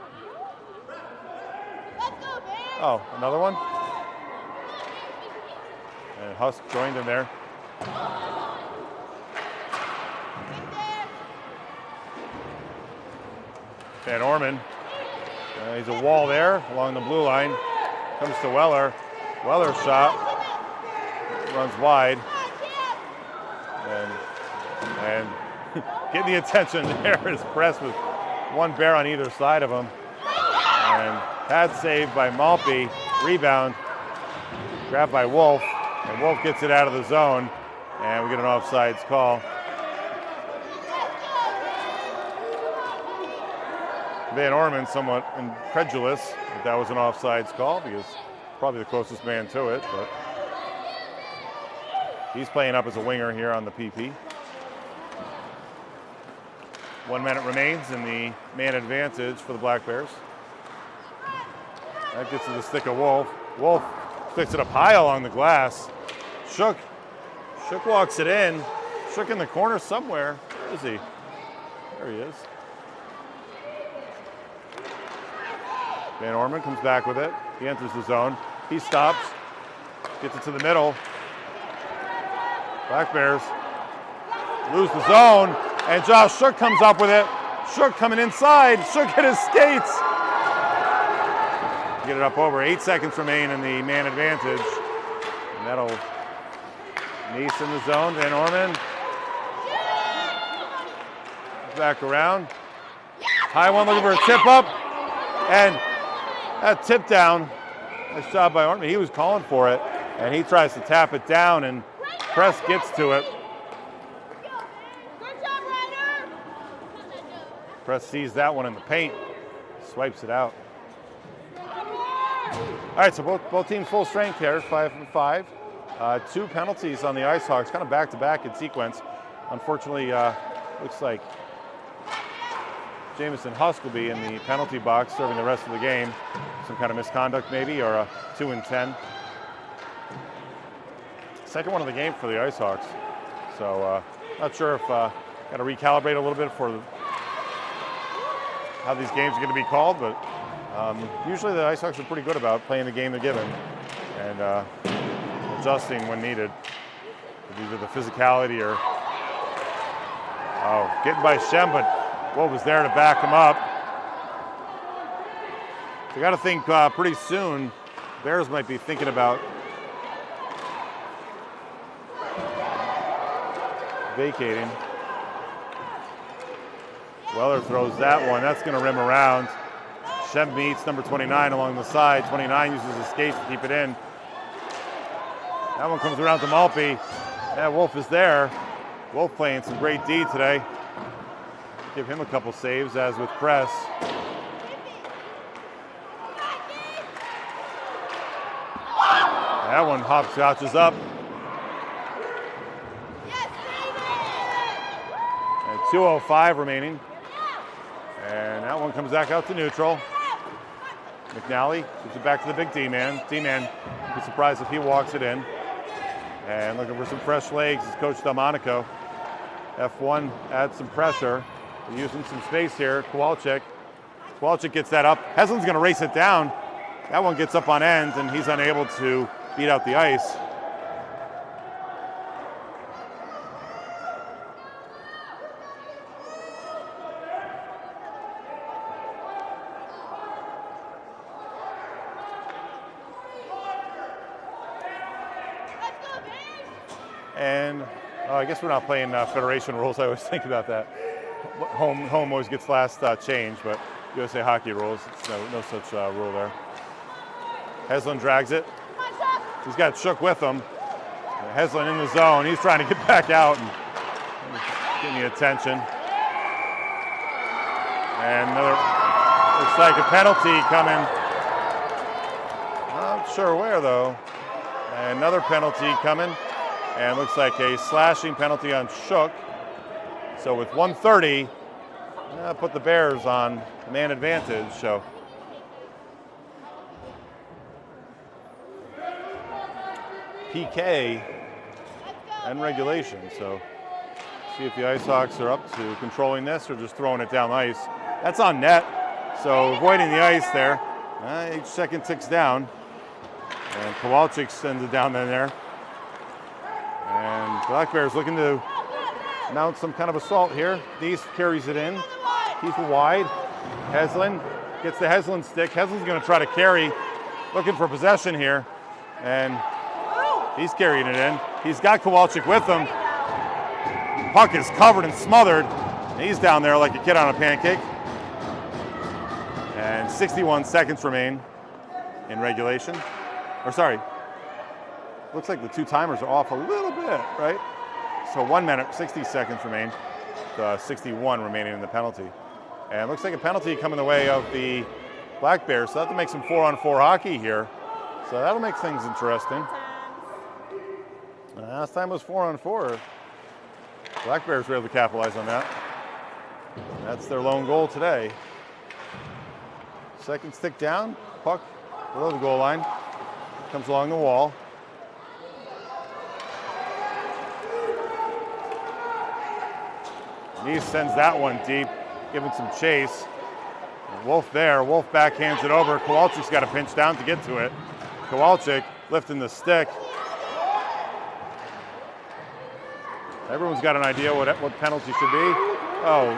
S1: Oh, another one? And Husk joined in there. Van Orman, he's a wall there along the blue line. Comes to Weller. Weller's shot. Runs wide, and getting the attention there is Press with 1 Bear on either side of him, and pad saved by Malpe, rebound, grabbed by Wolf, and Wolf gets it out of the zone, and we get an offsides call. Van Orman somewhat incredulous that was an offsides call because probably the closest man to it, but he's playing up as a winger here on the PP. 1 minute remains in the man advantage for the Black Bears. That gets to the stick of Wolf. Wolf sticks it up high along the glass. Shook walks it in. Shook in the corner somewhere. Where is he? There he is. Van Orman comes back with it. He enters the zone. He stops. Gets it to the middle. Black Bears lose the zone, and Josh Shook comes up with it. Shook coming inside. Shook hit his skates. get it up over. 8 seconds remain in the man advantage. And that'll Nice in the zone. Van Orman. Back around. High one looking for a tip up. And that tip down. Nice job by Orman. He was calling for it. And he tries to tap it down, and Press gets to it. Press sees that one in the paint. Swipes it out. All right, so both teams full strength here, 5 for 5. 2 penalties on the Icehawks, kind of back-to-back in sequence. Unfortunately, looks like Jamison Husk will be in the penalty box serving the rest of the game. Some kind of misconduct maybe, or a 2 and 10. Second one of the game for the Icehawks. So not sure if got to recalibrate a little bit for how these games are going to be called, but usually the Icehawks are pretty good about playing the game they're given and adjusting when needed. Either the physicality or getting by Shem, but Wolf was there to back him up. We got to think pretty soon. Bears might be thinking about vacating. Weller throws that one. That's going to rim around. Shem meets number 29 along the side. 29 uses his skates to keep it in. That one comes around to Malpe. Yeah, Wolf is there. Wolf playing some great D today. Give him a couple saves, as with Press. That one hopscotches up. And 2:05 remaining. And that one comes back out to neutral. McNally gives it back to the big D-man. D-man, be surprised if he walks it in. And looking for some fresh legs is Coach Delmonico. F1 adds some pressure. They're using some space here. Kowalczyk. Kowalczyk gets that up. Heslin's going to race it down. That one gets up on end, and he's unable to beat out the ice. And I guess we're not playing Federation rules. I always think about that. Home always gets last change, but USA Hockey rules, it's no such rule there. Heslin drags it. He's got Shook with him. Heslin in the zone. He's trying to get back out and getting the attention. And another, looks like a penalty coming. Not sure where though. And another penalty coming. And looks like a slashing penalty on Shook. So with 1:30, put the Bears on man advantage. So PK and regulation. So see if the Icehawks are up to controlling this or just throwing it down the ice. That's on net. So avoiding the ice there. Each second ticks down. And Kowalczyk sends it down there. And Black Bears looking to mount some kind of assault here. Deese carries it in. He's wide. Heslin gets the Heslin stick. Heslin's going to try to carry, looking for possession here. And he's carrying it in. He's got Kowalczyk with him. Puck is covered and smothered. And he's down there like a kid on a pancake. And 61 seconds remain in regulation. Or sorry. Looks like the two timers are off a little bit, right? So 1 minute, 60 seconds remain. 61 remaining in the penalty. And it looks like a penalty coming the way of the Black Bears. So that'll make some 4-on-4 hockey here. So that'll make things interesting. Last time was 4-on-4. Black Bears were able to capitalize on that. That's their lone goal today. Second stick down, puck below the goal line. Comes along the wall. Nice sends that one deep, giving some chase. Wolf there. Wolf backhands it over. Kowalczyk's got to pinch down to get to it. Kowalczyk lifting the stick. Everyone's got an idea what penalty should be. Oh,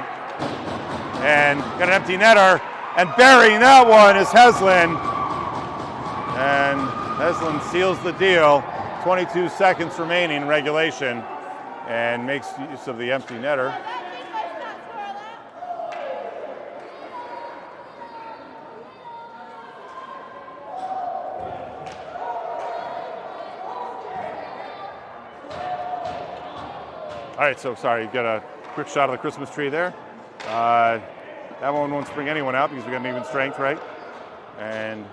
S1: and got an empty netter. And burying that one is Heslin. And Heslin seals the deal. 22 seconds remaining in regulation and makes use of the empty netter. All right, so sorry, got a quick shot of the Christmas tree there. That one won't spring anyone out because we got an even strength, right? And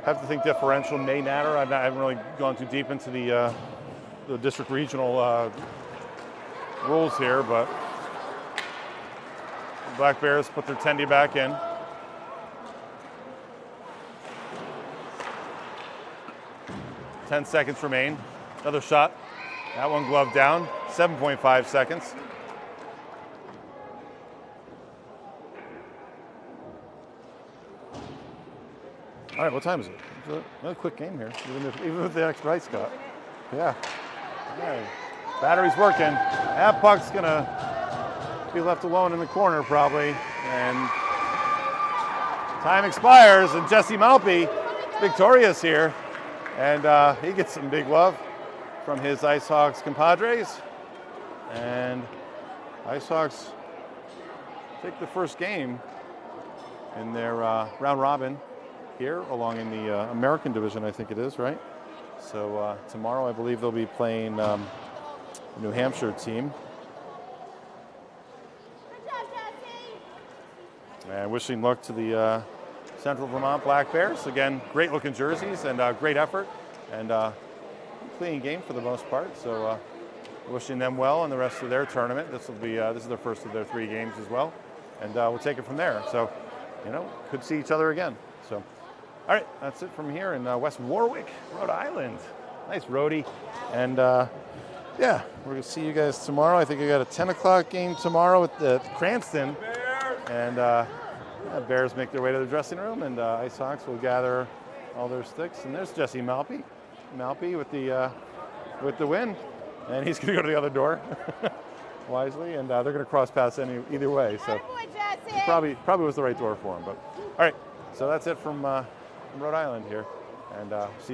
S1: have to think differential may matter. I haven't really gone too deep into the district regional rules here, but the Black Bears put their tendy back in. Ten seconds remain. Another shot. That one gloved down. 7.5 seconds. All right, what time is it? It's another quick game here, even with the extra ice, Scott. Yeah. All right. Battery's working. That puck's gonna be left alone in the corner probably, and time expires. And Jesse Malpe, victorious here, and he gets some big love from his Icehawks compadres, and Icehawks take the first game in their round robin here along in the American division, I think it is, right? So tomorrow I believe they'll be playing the New Hampshire team. And wishing luck to the Central Vermont Black Bears. Again, great looking jerseys and great effort, and clean game for the most part. So wishing them well in the rest of their tournament. This is their first of their 3 games as well, and we'll take it from there. So, could see each other again. So, all right, that's it from here in West Warwick, Rhode Island. Nice roadie, and yeah, we're gonna see you guys tomorrow. I think I got a 10 o'clock game tomorrow at Cranston, and Bears make their way to the dressing room, and Icehawks will gather all their sticks. And there's Jesse Malpe with the win, and he's going to go to the other door wisely, and they're going to cross paths either way. So probably was the right door for him. But all right, so that's it from Rhode Island here, and see.